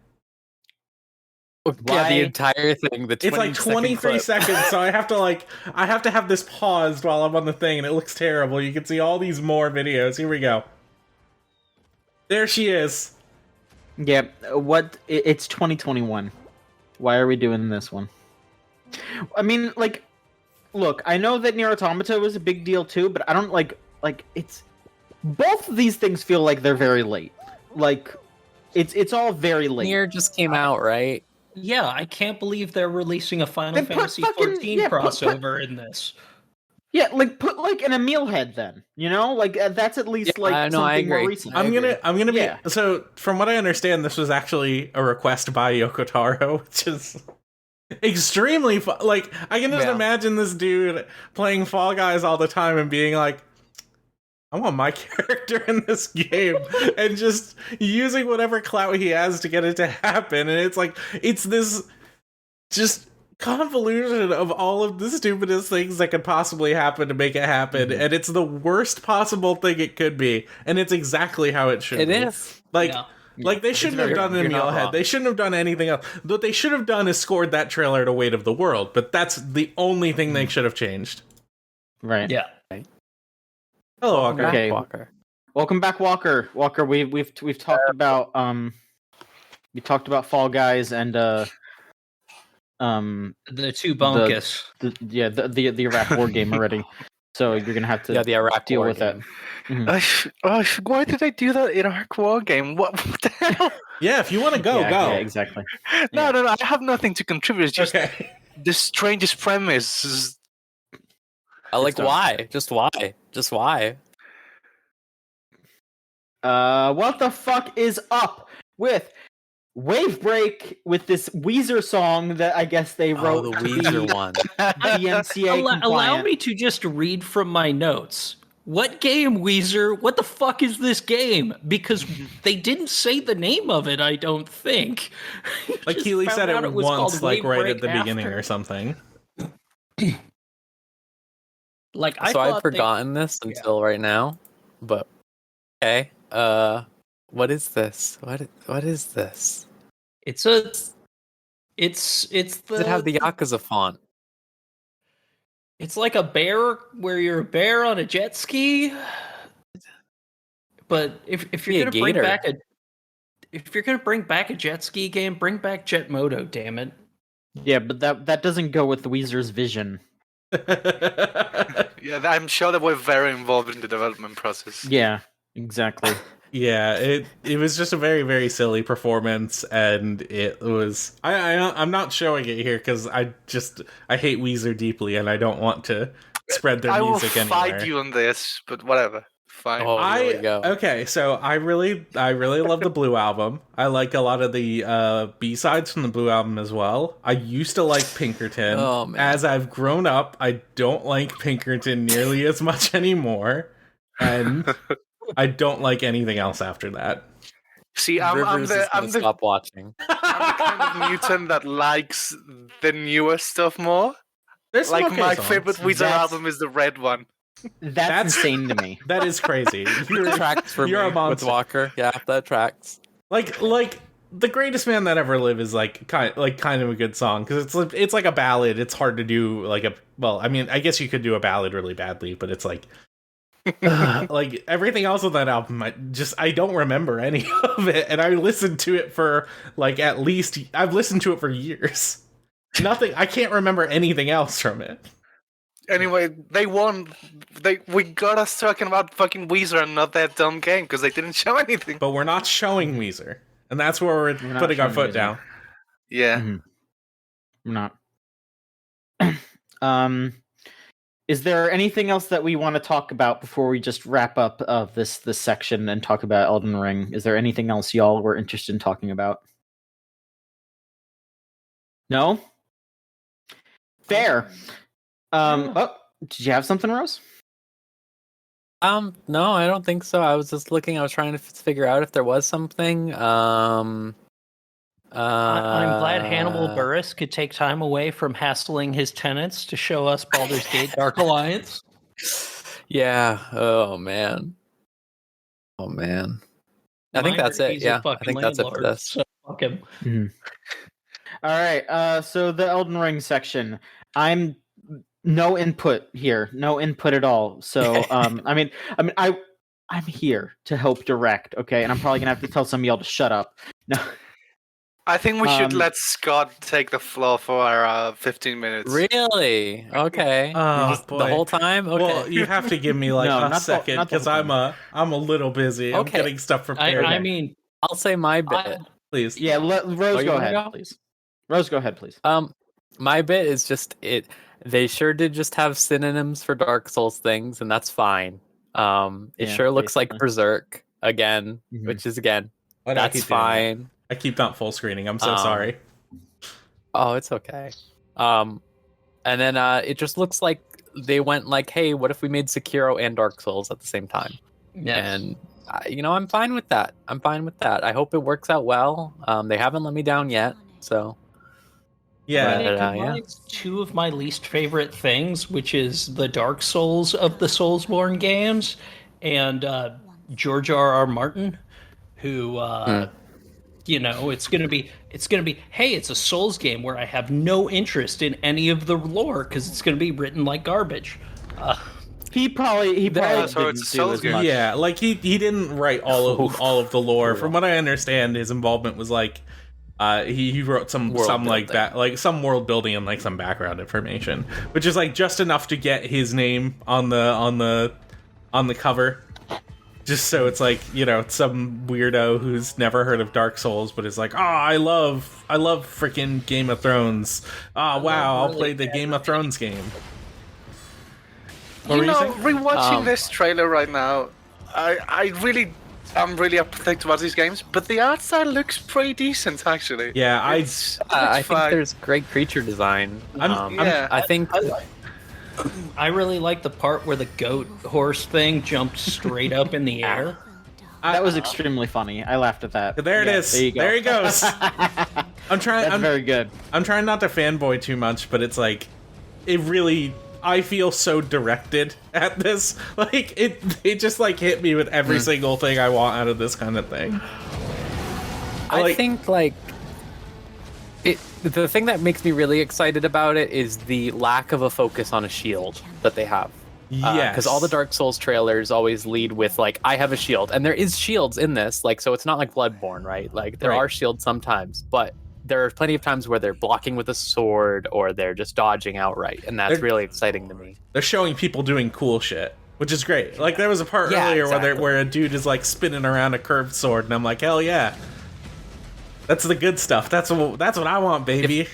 Speaker 3: Yeah, the entire thing.
Speaker 2: It's like 23 seconds, so I have to have this paused while I'm on the thing, and it looks terrible. You can see all these more videos. Here we go. There she is.
Speaker 1: Yeah, it's 2021. Why are we doing this one? I mean, like, look, I know that Nier Automata was a big deal too, but I don't like it's both of these things feel like they're very late. Like it's all very late.
Speaker 3: Nier just came out, right?
Speaker 4: Yeah, I can't believe they're releasing a Final Fantasy 14 crossover in this.
Speaker 1: Yeah, like put like an Emil head then, you know, like that's at least something more recent.
Speaker 2: I'm gonna be so. From what I understand, this was actually a request by Yoko Taro, which is extremely fun. Like I can just imagine this dude playing Fall Guys all the time and being like, I want my character in this game, and just using whatever clout he has to get it to happen. And it's this just convolution of all of the stupidest things that could possibly happen to make it happen, and it's the worst possible thing it could be, and it's exactly how it should be.
Speaker 3: It is.
Speaker 2: Like they shouldn't have done an Emil head. They shouldn't have done anything else. What they should have done is scored that trailer to Weight of the World, but that's the only thing they should have changed.
Speaker 1: Right.
Speaker 4: Yeah.
Speaker 2: Hello, Walker.
Speaker 1: Okay. Welcome back, Walker. Walker, we've talked about we talked about Fall Guys and
Speaker 4: the two bonkus.
Speaker 1: The Iraq war game already. So you're gonna have to
Speaker 3: the Iraq
Speaker 1: deal
Speaker 3: war
Speaker 1: with
Speaker 3: game.
Speaker 1: that.
Speaker 5: Why did I do that in Iraq war game? What the hell?
Speaker 2: Yeah, if you want to go.
Speaker 1: Yeah, exactly.
Speaker 5: No, I have nothing to contribute. It's just the strangest premise.
Speaker 3: Why? Just why? Just why?
Speaker 1: What the fuck is up with Wave Break with this Weezer song that I guess they wrote?
Speaker 3: Oh, the Weezer one.
Speaker 1: DMCA
Speaker 4: Allow me to just read from my notes. What game, Weezer? What the fuck is this game? Because they didn't say the name of it, I don't think.
Speaker 2: Like Keely said it once, like right at the beginning or something.
Speaker 3: Like I'd forgotten this until right now, but okay. What is this? What is this?
Speaker 4: It's the.
Speaker 3: Does it have the Yakuza font?
Speaker 4: It's like a bear where you're a bear on a jet ski. But if you're gonna bring back a jet ski game, bring back Jet Moto, damn it.
Speaker 1: Yeah, but that doesn't go with Weezer's vision.
Speaker 5: Yeah, I'm sure they were very involved in the development process.
Speaker 1: Yeah, exactly.
Speaker 2: Yeah, it was just a very, very silly performance, and it was. I'm not showing it here because I hate Weezer deeply, and I don't want to spread their music anywhere.
Speaker 5: I will fight you on this, but whatever. Fine.
Speaker 3: Oh, here we go.
Speaker 2: Okay, so I really love the Blue album. I like a lot of the B-sides from the Blue album as well. I used to like Pinkerton.
Speaker 3: Oh, man.
Speaker 2: As I've grown up, I don't like Pinkerton nearly as much anymore, and I don't like anything else after that.
Speaker 5: See, I'm the
Speaker 3: stop watching.
Speaker 5: I'm the kind of mutant that likes the newer stuff more. Like my favorite Weezer album is the red one.
Speaker 1: That's insane to me.
Speaker 2: That is crazy.
Speaker 3: That tracks for me with Walker. Yeah, that tracks.
Speaker 2: Like The Greatest Man That Ever Lived is kind of a good song because it's like a ballad. It's hard to do I mean, I guess you could do a ballad really badly, but it's like like everything else on that album, I don't remember any of it, and I listened to it for I've listened to it for years. Nothing. I can't remember anything else from it.
Speaker 5: Anyway, they won. We got us talking about fucking Weezer and not that dumb game because they didn't show anything.
Speaker 2: But we're not showing Weezer, and that's where we're putting our foot down.
Speaker 5: Yeah.
Speaker 1: Mm-hmm. Not. Is there anything else that we want to talk about before we just wrap up this section and talk about Elden Ring? Is there anything else y'all were interested in talking about? No? Fair. Oh, did you have something, Rose?
Speaker 3: No, I don't think so. I was just looking. I was trying to figure out if there was something.
Speaker 4: I'm glad Hannibal Buress could take time away from hassling his tenants to show us Baldur's Gate Dark Alliance.
Speaker 3: Yeah. Oh man. I think that's it. Yeah, I think that's it for this.
Speaker 4: So fuck him.
Speaker 1: Mm-hmm. All right. So the Elden Ring section. I'm no input here. No input at all. So I'm here to help direct. Okay, and I'm probably gonna have to tell some of y'all to shut up. No.
Speaker 5: I think we should let Scott take the floor for our 15 minutes.
Speaker 3: Really? Okay.
Speaker 2: Oh, boy.
Speaker 3: The whole time? Okay.
Speaker 2: Well, you have to give me like a second because I'm a little busy. I'm getting stuff prepared.
Speaker 4: I mean,
Speaker 3: I'll say my bit.
Speaker 2: Please.
Speaker 1: Yeah, Rose, go ahead, please. Rose, go ahead, please.
Speaker 3: My bit is just it. They sure did just have synonyms for Dark Souls things, and that's fine. It sure looks like Berserk again, which is that's fine.
Speaker 2: I keep not full screening. I'm so sorry.
Speaker 3: Oh, it's okay. And then it just looks like they went like, hey, what if we made Sekiro and Dark Souls at the same time?
Speaker 4: Yes.
Speaker 3: And I'm fine with that. I hope it works out well. They haven't let me down yet, so.
Speaker 2: Yeah.
Speaker 4: It combines two of my least favorite things, which is the Dark Souls of the Soulsborne games and George R.R. Martin, who it's gonna be hey, it's a Souls game where I have no interest in any of the lore because it's gonna be written like garbage.
Speaker 1: He probably
Speaker 5: it's a
Speaker 1: didn't do
Speaker 5: Souls
Speaker 1: as
Speaker 5: game.
Speaker 1: much.
Speaker 2: Yeah, like he didn't write all of the lore. From what I understand, his involvement was like he wrote some like that, like some world building and like some background information, which is like just enough to get his name on the cover. Just so it's like, some weirdo who's never heard of Dark Souls, but is like, I love freaking Game of Thrones. Wow, I'll play the Game of Thrones game.
Speaker 5: Rewatching this trailer right now, I'm really apathetic about these games, but the art style looks pretty decent, actually.
Speaker 2: Yeah,
Speaker 3: I think there's great creature design. I think.
Speaker 4: I really like the part where the goat horse thing jumped straight up in the air.
Speaker 1: That was extremely funny. I laughed at that.
Speaker 2: There it is. There you go. There he goes.
Speaker 1: That's very good.
Speaker 2: I'm trying not to fanboy too much, but it's like, I feel so directed at this. Like it just like hit me with every single thing I want out of this kind of thing.
Speaker 3: I think the thing that makes me really excited about it is the lack of a focus on a shield that they have.
Speaker 2: Yes.
Speaker 3: Because all the Dark Souls trailers always lead with, like, I have a shield. And there is shields in this, like, so it's not like Bloodborne, right? Like, there are shields sometimes, but there are plenty of times where they're blocking with a sword or they're just dodging outright. And that's really exciting to me.
Speaker 2: They're showing people doing cool shit, which is great. Like, there was a part earlier where a dude is, like, spinning around a curved sword, and I'm like, hell yeah. That's the good stuff. That's what I want, baby.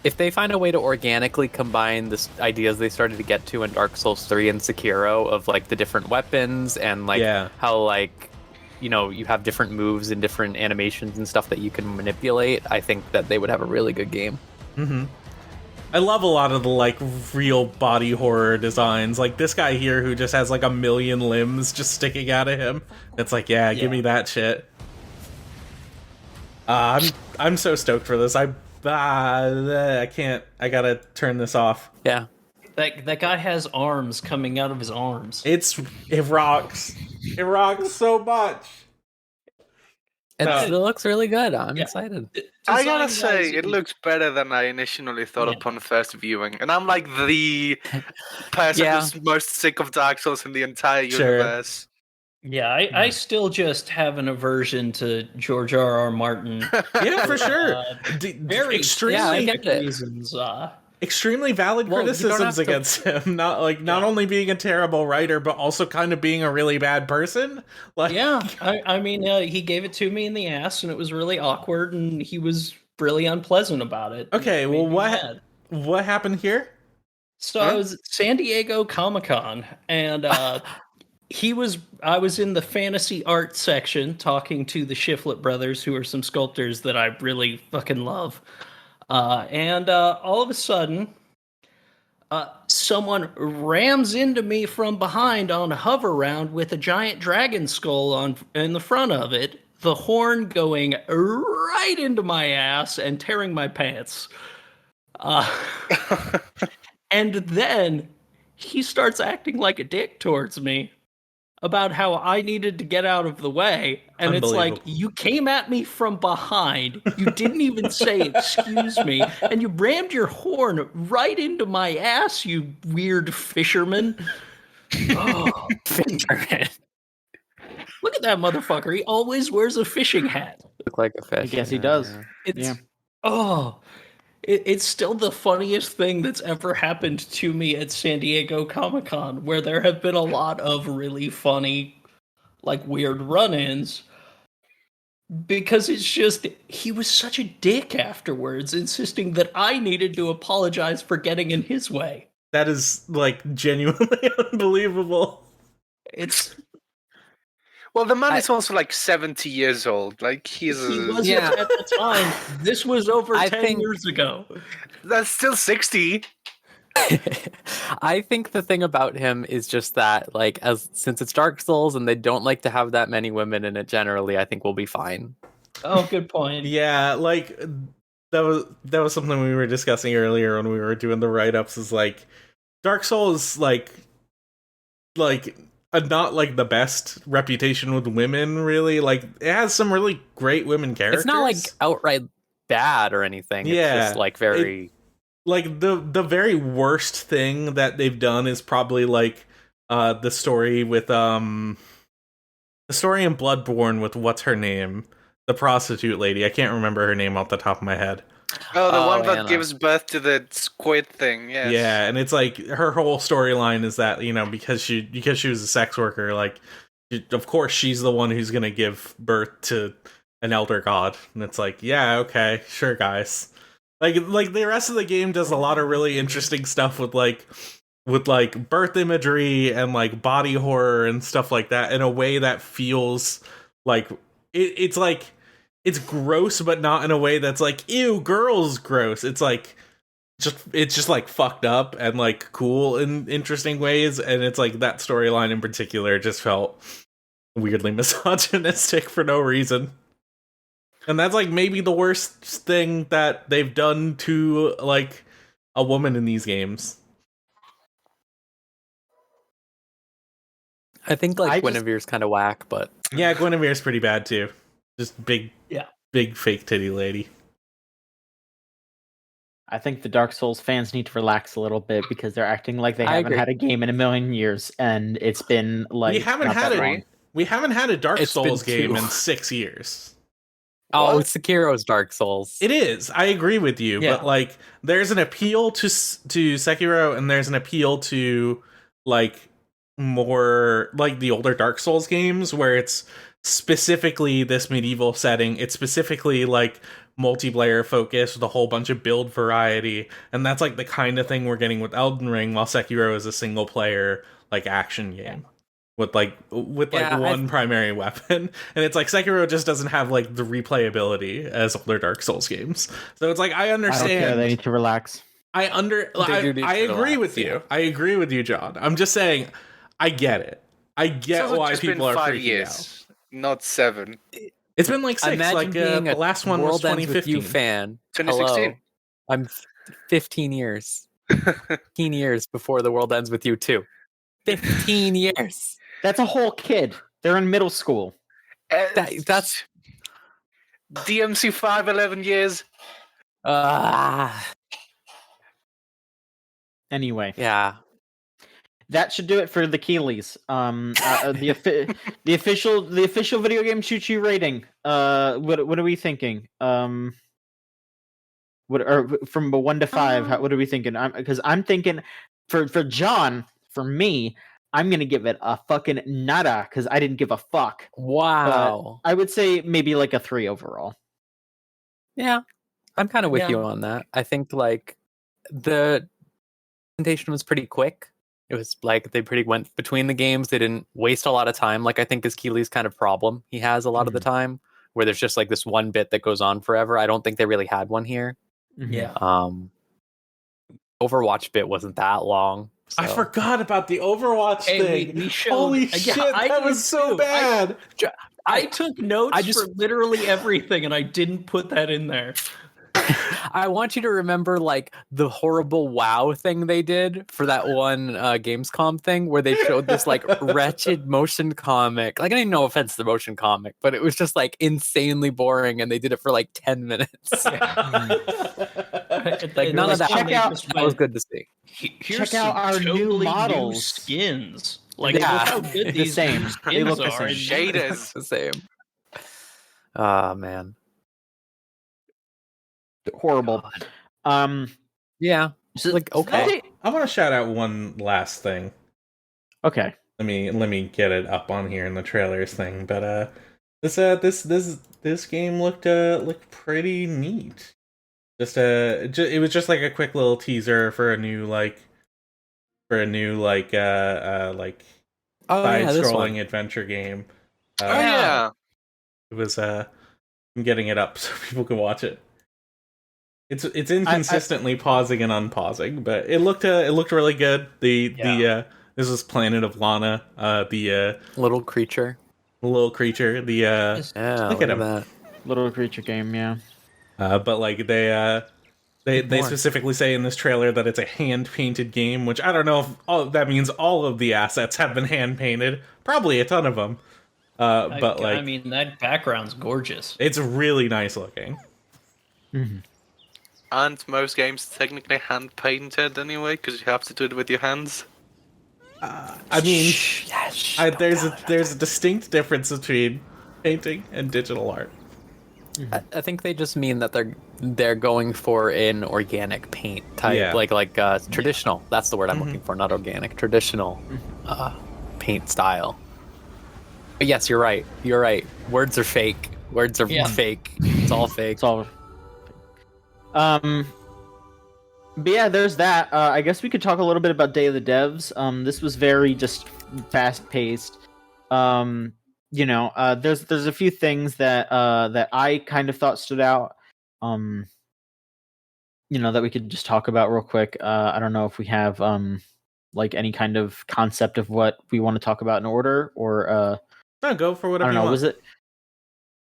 Speaker 3: If they find a way to organically combine the ideas they started to get to in Dark Souls 3 and Sekiro of like the different weapons and like how like you have different moves and different animations and stuff that you can manipulate, I think that they would have a really good game.
Speaker 2: Mm-hmm. I love a lot of the like real body horror designs. Like this guy here who just has like a million limbs just sticking out of him. It's like, give me that shit. I'm so stoked for this. I can't. I gotta turn this off.
Speaker 3: Yeah.
Speaker 4: That guy has arms coming out of his arms.
Speaker 2: It rocks. It rocks so much.
Speaker 3: It looks really good. I'm excited.
Speaker 5: I gotta say, it looks better than I initially thought upon first viewing. And I'm like the person who's most sick of Dark Souls in the entire universe.
Speaker 4: Yeah, I still just have an aversion to George R.R. Martin.
Speaker 2: Yeah, for sure.
Speaker 4: Very
Speaker 2: Extremely
Speaker 4: reasons.
Speaker 2: Extremely valid criticisms against him. Not only being a terrible writer, but also kind of being a really bad person. Like,
Speaker 4: yeah, I mean, he gave it to me in the ass, and it was really awkward, and he was really unpleasant about it.
Speaker 2: Okay, well, what happened here?
Speaker 4: So I was at San Diego Comic-Con, and I was in the fantasy art section talking to the Shiflett brothers, who are some sculptors that I really fucking love. And all of a sudden, someone rams into me from behind on a hover round with a giant dragon skull in the front of it, the horn going right into my ass and tearing my pants. And then he starts acting like a dick towards me about how I needed to get out of the way. And it's like, you came at me from behind. You didn't even say, excuse me. And you rammed your horn right into my ass, you weird fisherman. Oh, fisherman. Look at that motherfucker. He always wears a fishing hat.
Speaker 3: Look like a fish.
Speaker 1: I guess he does.
Speaker 4: Yeah. It's still the funniest thing that's ever happened to me at San Diego Comic-Con, where there have been a lot of really funny, like, weird run-ins. Because it's just, he was such a dick afterwards, insisting that I needed to apologize for getting in his way.
Speaker 2: That is, like, genuinely unbelievable.
Speaker 5: Well, the man is also like 70 years old. Like he
Speaker 4: wasn't at the time. This was over 10 years ago.
Speaker 5: That's still 60.
Speaker 3: I think the thing about him is just that, like, since it's Dark Souls and they don't like to have that many women in it generally, I think we'll be fine.
Speaker 4: Oh, good point.
Speaker 2: Yeah, like that was something we were discussing earlier when we were doing the write-ups. Is like Dark Souls, like not like the best reputation with women, really. Like it has some really great women characters.
Speaker 3: It's not like outright bad or anything.
Speaker 2: Yeah,
Speaker 3: it's just like very
Speaker 2: like the very worst thing that they've done is probably like the story with the story in Bloodborne with what's her name, the prostitute lady. I can't remember her name off the top of my head.
Speaker 5: Oh, the one that gives birth to the squid thing. Yes.
Speaker 2: Yeah, and it's like her whole storyline is that, you know, because she was a sex worker, like of course she's the one who's gonna give birth to an elder god, and it's like, yeah, okay, sure, guys. Like the rest of the game does a lot of really interesting stuff with birth imagery and like body horror and stuff like that in a way that feels like it's like it's gross, but not in a way that's like, ew, girls gross. It's like it's just like fucked up and like cool in interesting ways, and it's like that storyline in particular just felt weirdly misogynistic for no reason. And that's like maybe the worst thing that they've done to like a woman in these games.
Speaker 3: I think like Guinevere's kind of whack, but
Speaker 2: yeah, Guinevere's pretty bad too. Just big fake titty lady.
Speaker 1: I think the Dark Souls fans need to relax a little bit because they're acting like they haven't had a game in a million years, and it's been like
Speaker 2: we haven't had a Dark Souls game in 6 years.
Speaker 3: Oh, it's Sekiro's Dark Souls.
Speaker 2: It is. I agree with you, but like there's an appeal to Sekiro, and there's an appeal to like more like the older Dark Souls games where it's specifically this medieval setting. It's specifically like multiplayer focused with a whole bunch of build variety, and that's like the kind of thing we're getting with Elden Ring, while Sekiro is a single player like action game with one primary weapon. And it's like Sekiro just doesn't have like the replayability as older Dark Souls games. So it's like I understand.
Speaker 1: I don't care, they need to relax.
Speaker 2: I agree with you. I agree with you, John. I'm just saying I get it. I get why people are freaking out.
Speaker 5: Not 7.
Speaker 2: It's been like 6.
Speaker 3: Imagine
Speaker 2: like
Speaker 3: being
Speaker 2: the last one was 2015.
Speaker 3: You fan.
Speaker 5: 2016.
Speaker 3: Hello. I'm 15 years. 15 years before the world ends with you too. 15 years.
Speaker 1: That's a whole kid. They're in middle school.
Speaker 3: That's
Speaker 5: DMC 5, 11 years.
Speaker 1: Anyway.
Speaker 3: Yeah.
Speaker 1: that should do it for the Keeleys. The official video game choo choo rating. What are we thinking? What or from a 1 to 5? What are we thinking? Because I'm thinking for John, for me, I'm gonna give it a fucking nada because I didn't give a fuck.
Speaker 3: Wow.
Speaker 1: But I would say maybe like a 3 overall.
Speaker 3: Yeah, I'm kind of with you on that. I think like the presentation was pretty quick. It was like they pretty went between the games. They didn't waste a lot of time. Like I think is Keely's kind of problem. He has a lot of the time where there's just like this one bit that goes on forever. I don't think they really had one here.
Speaker 4: Yeah.
Speaker 3: Overwatch bit wasn't that long. So.
Speaker 2: I forgot about the Overwatch thing.
Speaker 4: We showed,
Speaker 2: Holy shit, that was so bad.
Speaker 4: I took notes for literally everything, and I didn't put that in there.
Speaker 3: I want you to remember like the horrible WoW thing they did for that one Gamescom thing where they showed this like wretched motion comic. Like I didn't know offense to the motion comic, but it was just like insanely boring, and they did it for like 10 minutes. Like none of that. That was good to see.
Speaker 4: Here's
Speaker 1: check out our
Speaker 4: totally
Speaker 1: new models,
Speaker 4: new skins. Like
Speaker 1: yeah,
Speaker 4: look how good these
Speaker 1: same.
Speaker 4: skins
Speaker 1: They look the
Speaker 4: are.
Speaker 1: same.
Speaker 5: Shaders.
Speaker 3: The same. Oh man.
Speaker 1: Horrible.
Speaker 3: Yeah.
Speaker 1: So,
Speaker 3: like okay.
Speaker 2: I want to shout out one last thing.
Speaker 1: Okay.
Speaker 2: Let me get it up on here in the trailers thing. But this game looked pretty neat. It was just like a quick little teaser for a new side-scrolling adventure game.
Speaker 5: Yeah.
Speaker 2: It was I'm getting it up so people can watch it. It's inconsistently pausing and unpausing, but it looked really good. This is Planet of Lana, the
Speaker 3: little creature.
Speaker 2: Look at him.
Speaker 3: That
Speaker 1: little creature game, yeah.
Speaker 2: But like they specifically say in this trailer that it's a hand-painted game, which I don't know if that means all of the assets have been hand-painted. Probably a ton of them. But like,
Speaker 4: I mean, that background's gorgeous.
Speaker 2: It's really nice looking.
Speaker 1: Mm-hmm.
Speaker 5: Aren't most games technically hand-painted anyway? Because you have to do it with your hands.
Speaker 2: I mean, there's a distinct difference between painting and digital art.
Speaker 3: I think they just mean that they're going for an organic paint type, like traditional. That's the word I'm looking for, not organic. Traditional paint style. But yes, you're right. You're right. Words are fake. Words are fake. It's all fake.
Speaker 1: It's all. But yeah, there's that. I guess we could talk a little bit about Day of the Devs. This was very just fast-paced. There's a few things that I kind of thought stood out. That we could just talk about real quick. I don't know if we have like any kind of concept of what we want to talk about in order, or
Speaker 2: no, go for whatever.
Speaker 1: I don't know.
Speaker 2: You want.
Speaker 1: Was it?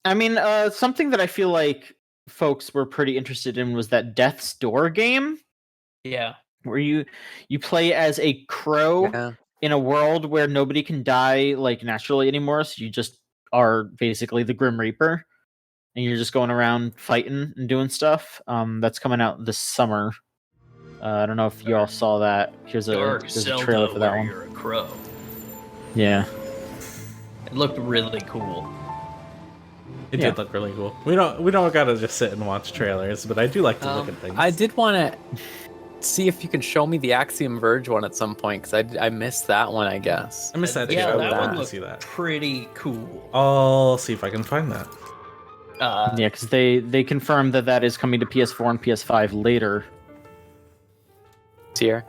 Speaker 1: I mean, something that I feel like folks were pretty interested in was that Death's Door game.
Speaker 4: Yeah.
Speaker 1: Where you play as a crow in a world where nobody can die like naturally anymore, so you just are basically the Grim Reaper, and you're just going around fighting and doing stuff. That's coming out this summer. I don't know if you all saw that. Here's a trailer for that one.
Speaker 4: You're a crow.
Speaker 1: Yeah.
Speaker 4: It looked really cool.
Speaker 2: It did look really cool. We don't gotta just sit and watch trailers, but I do like to look at things.
Speaker 3: I did want to see if you can show me the Axiom Verge one at some point, because I missed that one, I guess.
Speaker 2: I missed that.
Speaker 4: Yeah,
Speaker 2: too.
Speaker 4: that one
Speaker 2: looked
Speaker 4: pretty cool.
Speaker 2: I'll see if I can find that.
Speaker 1: Because they confirmed that is coming to PS4 and PS5 later.
Speaker 3: This year?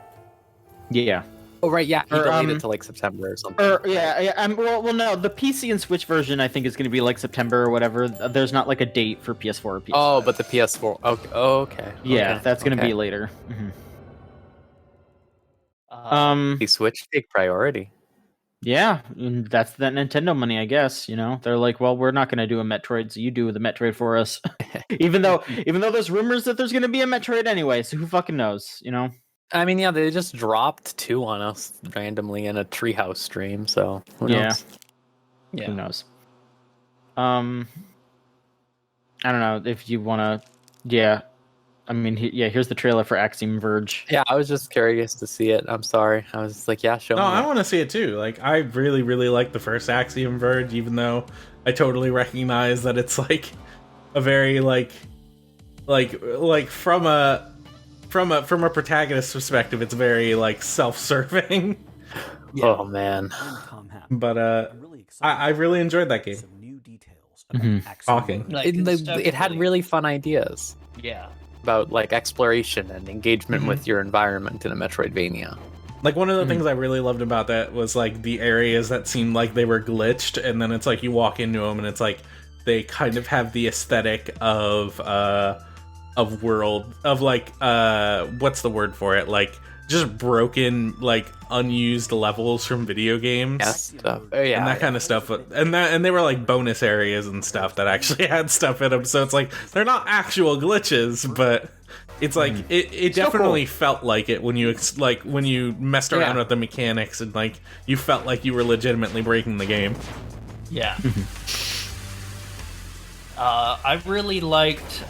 Speaker 1: Yeah.
Speaker 3: Oh right, yeah. He delayed it to like September or something.
Speaker 1: Well, no, the PC and Switch version I think is going to be like September or whatever. There's not like a date for PS4 or PS5.
Speaker 3: Oh, but the PS4. Okay.
Speaker 1: Yeah, that's going to be later.
Speaker 3: The Switch take priority.
Speaker 1: Yeah, that's that Nintendo money, I guess. They're like, well, we're not going to do a Metroid, so you do the Metroid for us. even though there's rumors that there's going to be a Metroid anyway, so who fucking knows?
Speaker 3: I mean, yeah, they just dropped 2 on us randomly in a Treehouse stream, so who knows?
Speaker 1: Yeah. Who knows? I don't know if you want to. Yeah. I mean, here's the trailer for Axiom Verge.
Speaker 3: Yeah, I was just curious to see it. I'm sorry. I was like, yeah, show me.
Speaker 2: No, I want to see it too. Like, I really, really like the first Axiom Verge, even though I totally recognize that it's like a very like from a protagonist perspective, it's very like self-serving.
Speaker 3: Yeah. Oh man.
Speaker 2: But I really enjoyed that game. Talking.
Speaker 3: It had really fun ideas.
Speaker 4: Yeah.
Speaker 3: About like exploration and engagement with your environment in a Metroidvania.
Speaker 2: Like, one of the things I really loved about that was like the areas that seemed like they were glitched, and then it's like you walk into them and it's like they kind of have the aesthetic of world of like what's the word for it, like just broken, like unused levels from video games.
Speaker 3: Yes, and
Speaker 2: that kind of stuff. And they were like bonus areas and stuff that actually had stuff in them. So it's like they're not actual glitches, but it's like it definitely felt like it when you when you messed around with the mechanics, and like you felt like you were legitimately breaking the game.
Speaker 4: Yeah. I really liked.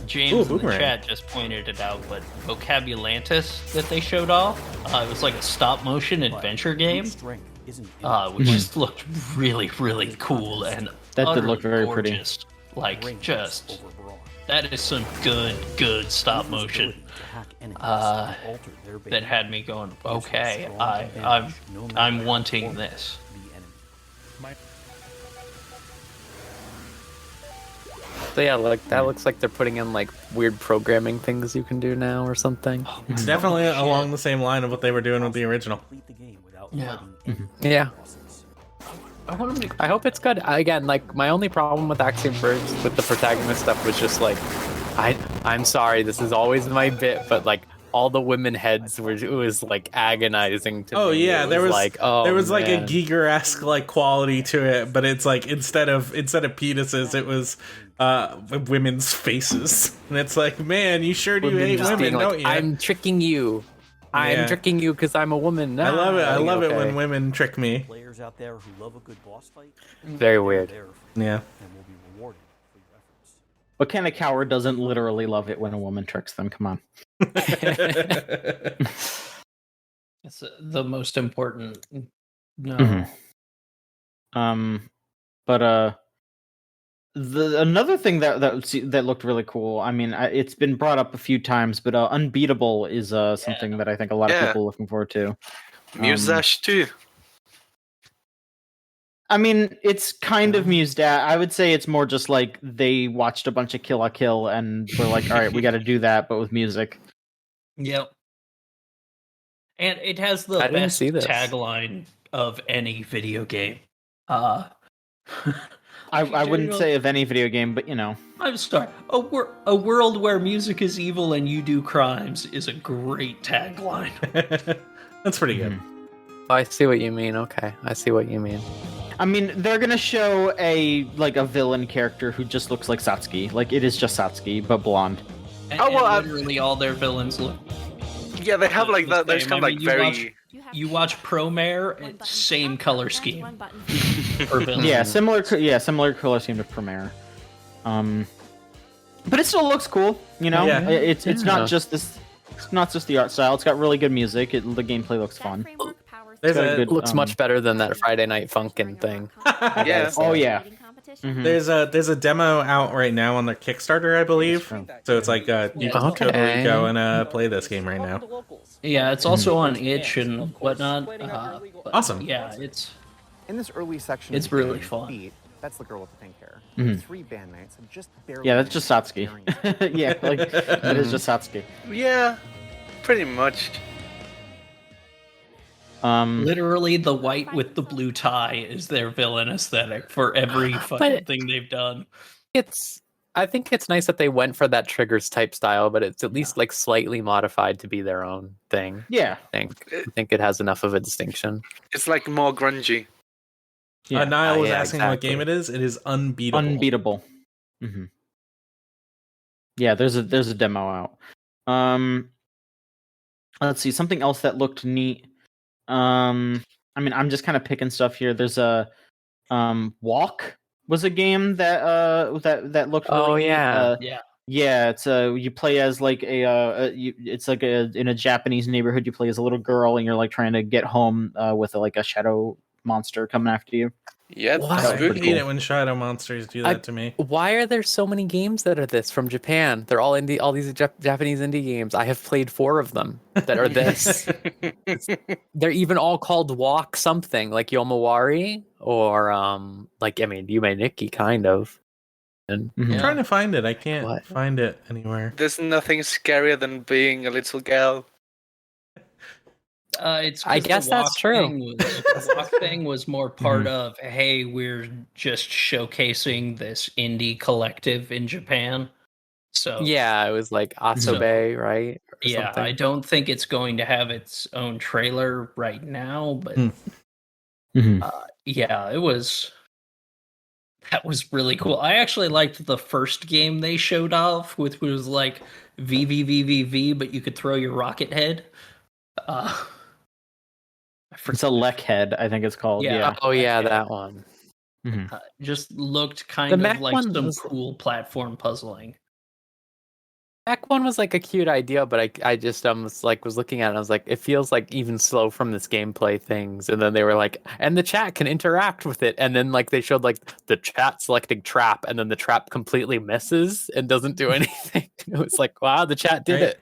Speaker 4: James in the chat just pointed it out, but Vocabulantis that they showed off, it was like a stop-motion adventure game, which just looked really, really cool and
Speaker 1: that did look very
Speaker 4: gorgeous. Pretty. Like, just that is some good stop-motion that had me going, okay, I'm wanting this.
Speaker 3: So yeah, like that looks like they're putting in like weird programming things you can do now or something.
Speaker 2: It's definitely along the same line of what they were doing with the original.
Speaker 4: Yeah.
Speaker 3: Yeah. I hope it's good. Again, like my only problem with Axiom Verge with the protagonist stuff was just like, I'm sorry, this is always my bit, but like all the women heads it was like agonizing to me.
Speaker 2: Oh yeah, there was
Speaker 3: like
Speaker 2: a Giger-esque like quality to it, but it's like instead of penises, it was women's faces, and it's like, man, you sure do hate women, don't you?
Speaker 3: I'm tricking you. I'm tricking you because I'm a woman.
Speaker 2: I love it. I love it when women trick me.
Speaker 7: Players out there who love a good boss fight.
Speaker 3: Very weird.
Speaker 2: Yeah.
Speaker 7: And will be rewarded for your efforts.
Speaker 1: What kind of coward doesn't literally love it when a woman tricks them? Come on.
Speaker 4: It's the most important. No.
Speaker 1: But another thing that looked really cool. I mean, it's been brought up a few times, but Unbeatable is something that I think a lot of people are looking forward to.
Speaker 5: Musash too.
Speaker 1: I mean, it's kind of mused at. I would say it's more just like they watched a bunch of Kill la Kill and were like, all right, we got to do that, but with music.
Speaker 4: Yep. And it has the best tagline of any video game.
Speaker 1: I wouldn't say of any video game, but you know.
Speaker 4: I'm sorry. A world where music is evil and you do crimes is a great tagline.
Speaker 2: That's pretty good.
Speaker 3: I see what you mean. Okay, I see what you mean.
Speaker 1: I mean, they're gonna show a villain character who just looks like Satsuki. Like, it is just Satsuki, but blonde.
Speaker 4: And literally all their villains look.
Speaker 5: Yeah, they have like that. There's kind of like very.
Speaker 4: You watch Promare, same color scheme.
Speaker 1: Yeah, similar color scheme to Promare. But it still looks cool. You know, it's not just this. It's not just the art style. It's got really good music. The gameplay looks fun.
Speaker 3: It looks much better than that Friday Night Funkin' thing.
Speaker 5: Yeah.
Speaker 1: Oh yeah. Mm-hmm.
Speaker 2: There's a demo out right now on their Kickstarter, I believe. So it's like you can totally go and play this game right now.
Speaker 4: Yeah, it's also on itch and whatnot.
Speaker 2: Awesome.
Speaker 4: Yeah, it's
Speaker 8: in this early section.
Speaker 4: It's really fun.
Speaker 8: That's the girl with the pink hair.
Speaker 1: Mm-hmm.
Speaker 8: 3 bandmates have just barely.
Speaker 1: Yeah, that's just Satsuki. Yeah, like that is just Satsuki.
Speaker 5: Yeah, pretty much.
Speaker 4: Literally, the white with the blue tie is their villain aesthetic for every fucking thing they've done.
Speaker 3: I think it's nice that they went for that Triggers type style, but it's at least like slightly modified to be their own thing.
Speaker 1: Yeah,
Speaker 3: I think it has enough of a distinction.
Speaker 5: It's like more grungy.
Speaker 2: Yeah. Niall was asking what game it is. It is Unbeatable.
Speaker 1: Unbeatable. Mm-hmm. Yeah, there's a demo out. Let's see, something else that looked neat. I mean, I'm just kind of picking stuff here. There's a Walk was a game that looked really neat.
Speaker 3: Yeah.
Speaker 1: Yeah, it's you play as like it's like in a Japanese neighborhood. You play as a little girl, and you're like trying to get home with like a shadow monster coming after you.
Speaker 5: Yeah,
Speaker 3: Wow.
Speaker 2: I
Speaker 5: spooky.
Speaker 2: hate it when shadow monsters do that to me.
Speaker 3: Why are there so many games that are this from Japan? They're all indie, all these Japanese indie games. I have played 4 of them that are this. They're even all called Walk something, like Yomawari or like Yume Nikki kind of. And
Speaker 2: I'm trying to find it. I can't find it anywhere.
Speaker 5: There's nothing scarier than being a little girl.
Speaker 4: It's
Speaker 3: I guess that's true.
Speaker 4: The walk thing was more part of, hey, we're just showcasing this indie collective in Japan. So
Speaker 3: yeah, it was like Asobe, right? Or
Speaker 4: yeah,
Speaker 3: something.
Speaker 4: I don't think it's going to have its own trailer right now, but yeah, that was really cool. I actually liked the first game they showed off, which was like VVVVV, but you could throw your rocket head.
Speaker 1: It's a Lek head, I think it's called. Yeah.
Speaker 3: Oh yeah, that one.
Speaker 4: Just looked kind of like some cool platform puzzling.
Speaker 3: Mech one was like a cute idea, but I just was looking at it and I was like, it feels like even slow from this gameplay things. And then they were like, and the chat can interact with it. And then like they showed like the chat selecting trap, and then the trap completely misses and doesn't do anything. It was like, wow, the chat did it.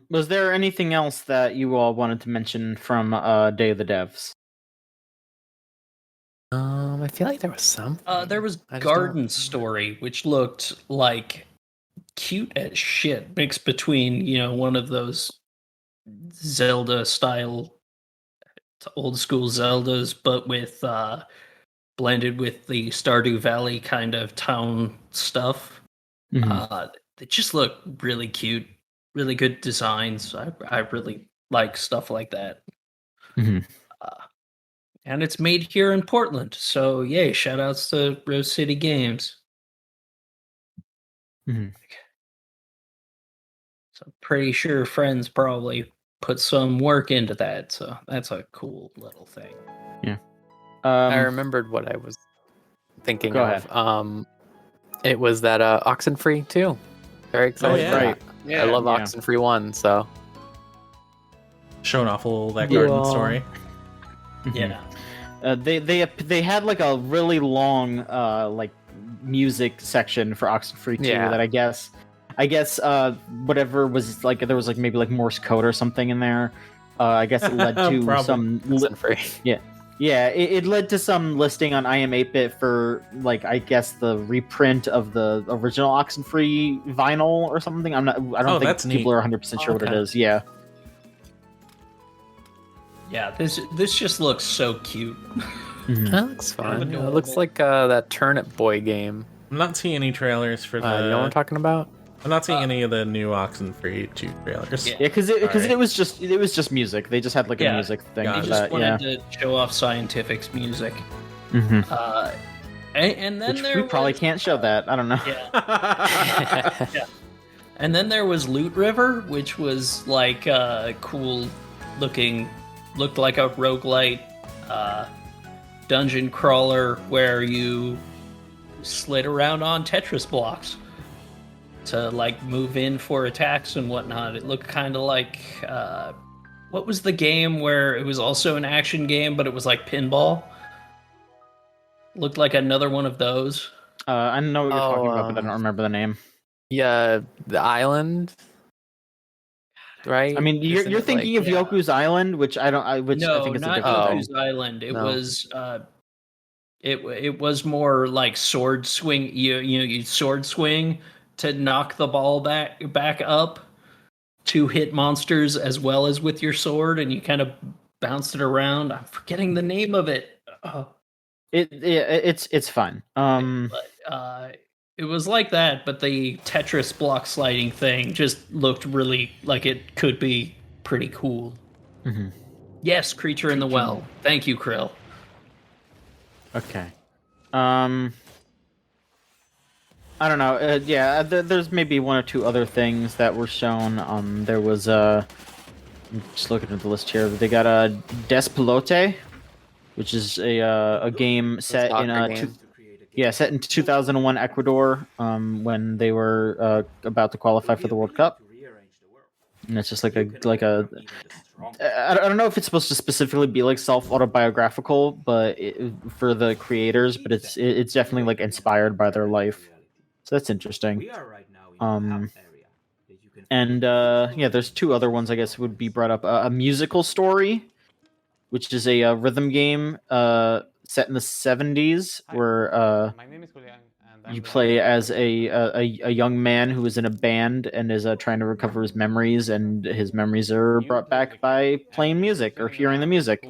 Speaker 1: Was there anything else that you all wanted to mention from Day of the Devs?
Speaker 3: I feel like there was some.
Speaker 4: There was Garden Story, which looked like cute as shit, mixed between one of those Zelda style, old school Zeldas, but with blended with the Stardew Valley kind of town stuff. It just looked really cute, really good designs. I really like stuff like that. And it's made here in Portland, so yay! Shout outs to Rose City Games. So I'm pretty sure Friends probably put some work into that, so that's a cool little thing.
Speaker 1: Yeah.
Speaker 3: I remembered what I was thinking
Speaker 1: Go
Speaker 3: of.
Speaker 1: ahead.
Speaker 3: It was that Oxenfree 2. Very excited.
Speaker 2: Oh, yeah.
Speaker 3: Right. Yeah, I love Oxenfree 1, so
Speaker 2: showing off a little that Garden Story.
Speaker 4: Yeah.
Speaker 1: They had like a really long like music section for Oxenfree 2 that I guess whatever was like, there was like maybe like Morse code or something in there. I guess it led to some it led to some listing on IM8bit for like, I guess, the reprint of the original Oxenfree vinyl or something. I don't think people are 100% sure what it is. Yeah.
Speaker 4: Yeah, this just looks so cute.
Speaker 3: That looks fun. It looks like that Turnip Boy game.
Speaker 2: I'm not seeing any trailers for the.
Speaker 3: You know what I'm talking about?
Speaker 2: I'm not seeing any of the new Oxenfree 2 trailers.
Speaker 1: Yeah, because it was just music. They just had like a music thing.
Speaker 4: They just wanted to show off Scientific's music. And then
Speaker 1: which we probably can't show that. I don't know.
Speaker 4: Yeah. And then there was Loot River, which was like cool looking. Looked like a roguelite dungeon crawler where you slid around on Tetris blocks to like move in for attacks and whatnot. It looked kind of like what was the game where it was also an action game, but it was like pinball? Looked like another one of those.
Speaker 1: I know what you're talking about, but I don't remember the name.
Speaker 3: Yeah, the island. Right?
Speaker 1: I mean, you're thinking of Yoku's Island, which I think is a different
Speaker 4: not Yoku's Island. It was it was more like sword swing. You sword swing to knock the ball back up to hit monsters as well as with your sword, and you kind of bounce it around. I'm forgetting the name of it.
Speaker 1: It's fun.
Speaker 4: But it was like that, but the Tetris block sliding thing just looked really like it could be pretty cool. Yes, Creature in the Well. Thank you, Krill.
Speaker 1: Okay. I don't know. There's maybe one or two other things that were shown. There was I'm just looking at the list here. They got a Despilote, which is a game set in
Speaker 3: soccer game.
Speaker 1: set in 2001 Ecuador, when they were about to qualify for the World Cup. And it's just I don't know if it's supposed to specifically be like self-autobiographical, but for the creators, but it's definitely like inspired by their life. So that's interesting. And there's two other ones I guess would be brought up. A musical story, which is a rhythm game set in the 70s, where you play as a young man who is in a band and is trying to recover his memories, and his memories are brought back by playing music or hearing the music.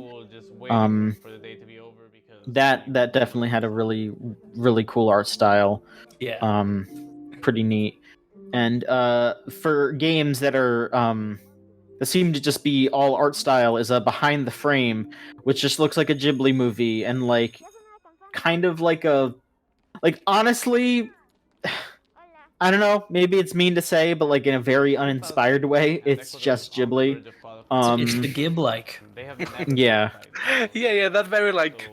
Speaker 1: That definitely had a really, really cool art style.
Speaker 4: Yeah.
Speaker 1: Pretty neat. And for games that are that seem to just be all art style, is Behind the Frame, which just looks like a Ghibli movie, and like kind of like honestly, I don't know, maybe it's mean to say, but like in a very uninspired way, it's just Ghibli.
Speaker 4: It's the Gib-like.
Speaker 1: Yeah.
Speaker 5: Yeah, that very like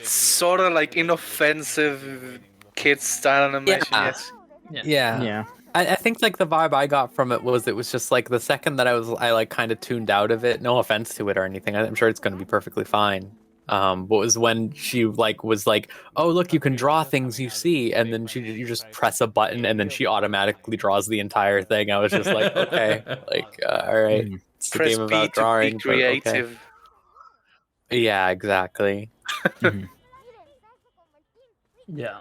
Speaker 5: sort of like inoffensive kids style animation.
Speaker 3: Yeah.
Speaker 5: Yes.
Speaker 3: Yeah. I think like the vibe I got from it was just like the second that I like kind of tuned out of it. No offense to it or anything. I'm sure it's going to be perfectly fine. But was when she like was like, oh look, you can draw things you see, and then you just press a button and then she automatically draws the entire thing. I was just like, okay, like all right, it's a game about drawing.
Speaker 5: Be creative.
Speaker 3: Okay. Yeah, exactly.
Speaker 1: Yeah.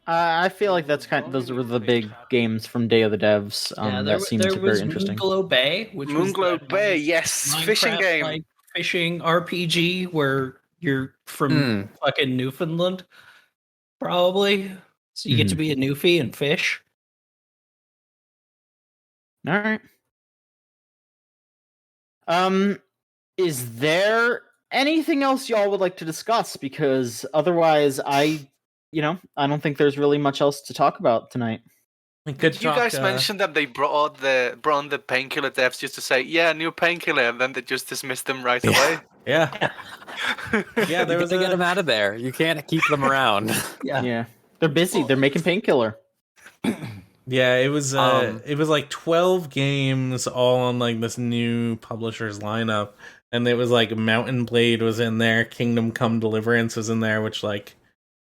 Speaker 1: I feel like those were the big games from Day of the Devs. That seemed very interesting.
Speaker 4: Moonglow Bay, which
Speaker 5: Moonglow Bay, yes, fishing game,
Speaker 4: like fishing RPG where you're from fucking Newfoundland, probably. So you get to be a Newfie and fish.
Speaker 1: All right. Is there anything else y'all would like to discuss? Because otherwise, I don't think there's really much else to talk about tonight.
Speaker 5: You guys mentioned that they brought on the painkiller devs just to say, yeah, new painkiller, and then they just dismissed them right away.
Speaker 2: Yeah. Yeah,
Speaker 3: there was to get them out of there. You can't keep them around.
Speaker 1: Yeah. They're busy. They're making painkiller.
Speaker 2: Yeah, it was like 12 games all on like this new publisher's lineup, and it was like Mountain Blade was in there, Kingdom Come Deliverance was in there, which like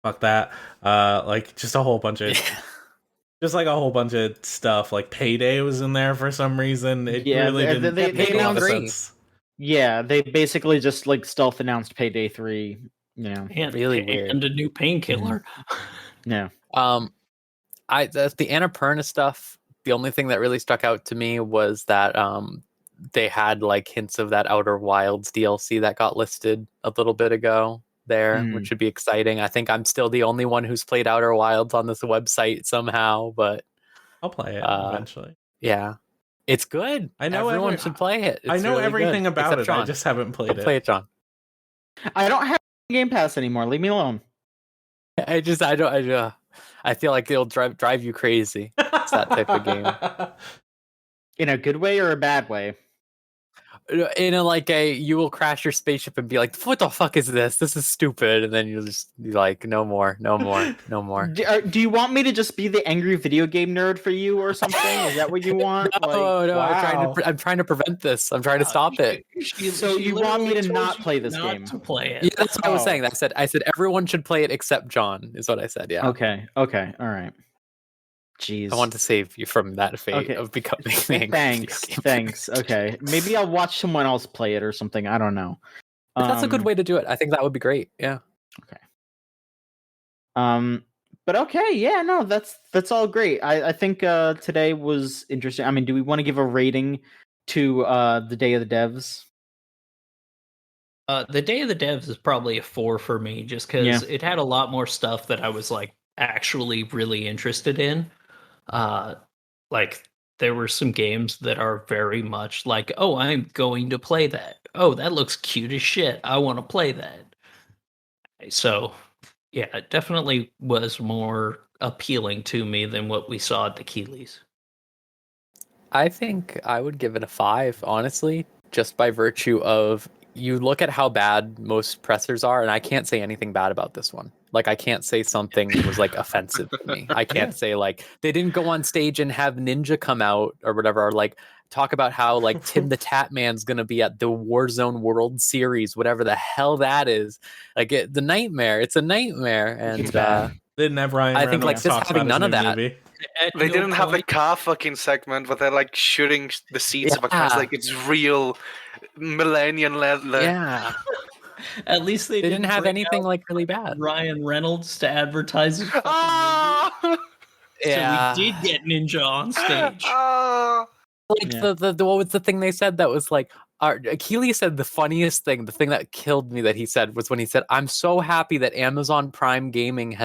Speaker 2: fuck that. Like just a whole bunch of just like a whole bunch of stuff. Like Payday was in there for some reason. It really didn't make a lot of sense.
Speaker 1: Yeah, they basically just like stealth announced Payday 3,
Speaker 4: And,
Speaker 3: really weird.
Speaker 4: And a new painkiller.
Speaker 1: Yeah.
Speaker 3: The Annapurna stuff, the only thing that really stuck out to me was that they had like hints of that Outer Wilds DLC that got listed a little bit ago there, which would be exciting. I think I'm still the only one who's played Outer Wilds on this website somehow, but
Speaker 2: I'll play it eventually.
Speaker 3: Yeah. It's good. I know everyone should play it. It's
Speaker 2: I know
Speaker 3: really
Speaker 2: everything
Speaker 3: good.
Speaker 2: about
Speaker 3: Except
Speaker 2: it.
Speaker 3: John.
Speaker 2: I just haven't played it.
Speaker 3: Play it, John.
Speaker 1: I don't have Game Pass anymore. Leave me alone.
Speaker 3: I feel like it'll drive you crazy. It's that type of game.
Speaker 1: In a good way or a bad way?
Speaker 3: In you will crash your spaceship and be like, what the fuck is this? This is stupid. And then you'll just be like, no more.
Speaker 1: Do you want me to just be the angry video game nerd for you or something? Is that what you want?
Speaker 3: No,
Speaker 1: wow.
Speaker 3: I'm trying to prevent this. I'm trying to stop it.
Speaker 1: So you want me to not play this game?
Speaker 4: To play it.
Speaker 3: Yeah, that's what I was saying. I said everyone should play it except John, is what I said. Yeah.
Speaker 1: Okay. All right. Jeez.
Speaker 3: I want to save you from that fate of becoming angry.
Speaker 1: Thanks. Okay. Maybe I'll watch someone else play it or something. I don't know.
Speaker 3: That's a good way to do it. I think that would be great. Yeah.
Speaker 1: Okay. But okay, yeah, no, that's all great. I think today was interesting. I mean, do we want to give a rating to the Day of the Devs?
Speaker 4: The Day of the Devs is probably a 4 for me, just because it had a lot more stuff that I was like actually really interested in. Like there were some games that are very much like, oh, I'm going to play that. Oh, that looks cute as shit. I want to play that. So, yeah, it definitely was more appealing to me than what we saw at the Keeleys.
Speaker 3: I think I would give it a 5, honestly, just by virtue of you look at how bad most pressers are, and I can't say anything bad about this one. Like, I can't say something was like offensive to me. I can't say like they didn't go on stage and have Ninja come out or whatever, or like talk about how like Tim the Tatman's gonna be at the Warzone World Series, whatever the hell that is. Like the nightmare. It's a nightmare, and
Speaker 2: they didn't have Ryan.
Speaker 3: I think like
Speaker 2: Reynolds
Speaker 3: just having none of that.
Speaker 2: movie.
Speaker 5: They didn't have the car fucking segment where they're like shooting the seats of a car like it's real millennium leather.
Speaker 3: Yeah.
Speaker 4: At least they
Speaker 3: didn't have anything like really bad.
Speaker 4: Ryan Reynolds to advertise his fucking movie.
Speaker 3: Yeah.
Speaker 4: So we did get Ninja on stage.
Speaker 3: Like the what was the thing they said that was like Keely said the funniest thing, the thing that killed me that he said was when he said, "I'm so happy that Amazon Prime Gaming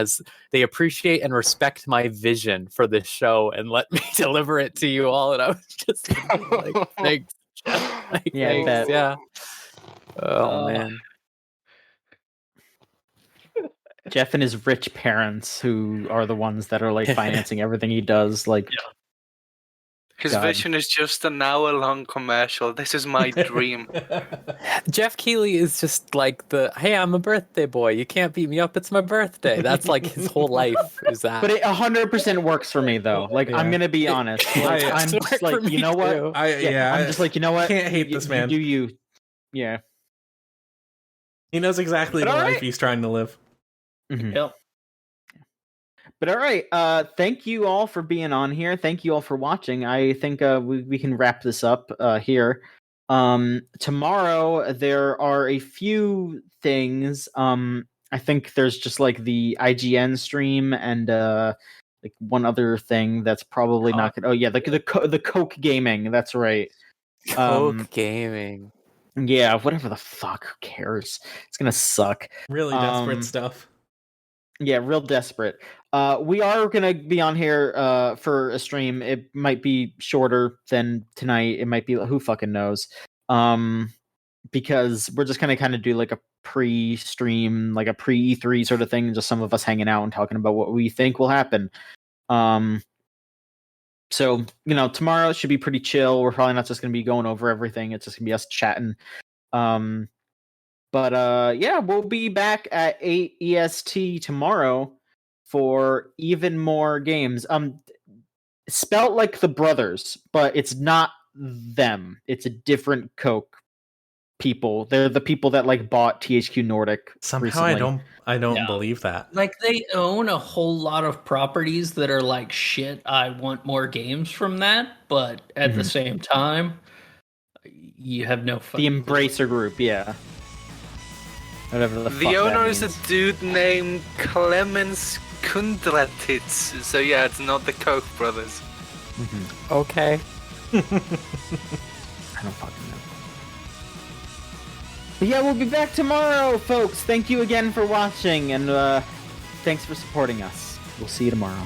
Speaker 3: they appreciate and respect my vision for this show and let me deliver it to you all." And I was just like, thanks. Like,
Speaker 1: Yeah,
Speaker 3: thanks. Yeah. Oh man.
Speaker 1: Jeff and his rich parents, who are the ones that are like financing everything he does, like.
Speaker 4: Yeah.
Speaker 5: His vision is just an hour-long commercial. This is my dream.
Speaker 3: Jeff Keighley is just like hey, I'm a birthday boy. You can't beat me up. It's my birthday. That's like his whole life is that.
Speaker 1: But it 100% works for me though. Like I'm gonna be honest. Like, I'm just like, you know what? I'm just like, you know what?
Speaker 2: Can't hate this man.
Speaker 1: Yeah.
Speaker 2: He knows exactly the life he's trying to live.
Speaker 1: Mm-hmm.
Speaker 4: Yep.
Speaker 1: But all right, thank you all for being on here. Thank you all for watching. I think we can wrap this up here. Tomorrow there are a few things. I think there's just like the IGN stream and like one other thing that's probably not good. Oh yeah, the Coke Gaming. That's right.
Speaker 3: Coke Gaming.
Speaker 1: Yeah, whatever the fuck. Who cares? It's gonna suck.
Speaker 2: Really desperate stuff.
Speaker 1: Yeah, real desperate. We are gonna be on here for a stream. It might be shorter than tonight. It might be who fucking knows. Because we're just gonna kind of do like a pre-stream, like a pre-E3 sort of thing. Just some of us hanging out and talking about what we think will happen. So tomorrow should be pretty chill. We're probably not just gonna be going over everything. It's just gonna be us chatting. But yeah, we'll be back at 8 EST tomorrow for even more games. Spelt like the brothers, but it's not them. It's a different Coke people. They're the people that like bought THQ Nordic.
Speaker 2: Somehow
Speaker 1: recently.
Speaker 2: I don't believe that.
Speaker 4: Like they own a whole lot of properties that are like shit. I want more games from that, but at the same time, you have no fun.
Speaker 1: The Embracer Group, yeah. Whatever
Speaker 5: the owner is a dude named Clemens Kundratitz. So yeah, it's not the Koch brothers.
Speaker 3: Okay.
Speaker 1: I don't fucking know. But yeah, we'll be back tomorrow, folks. Thank you again for watching, and thanks for supporting us. We'll see you tomorrow.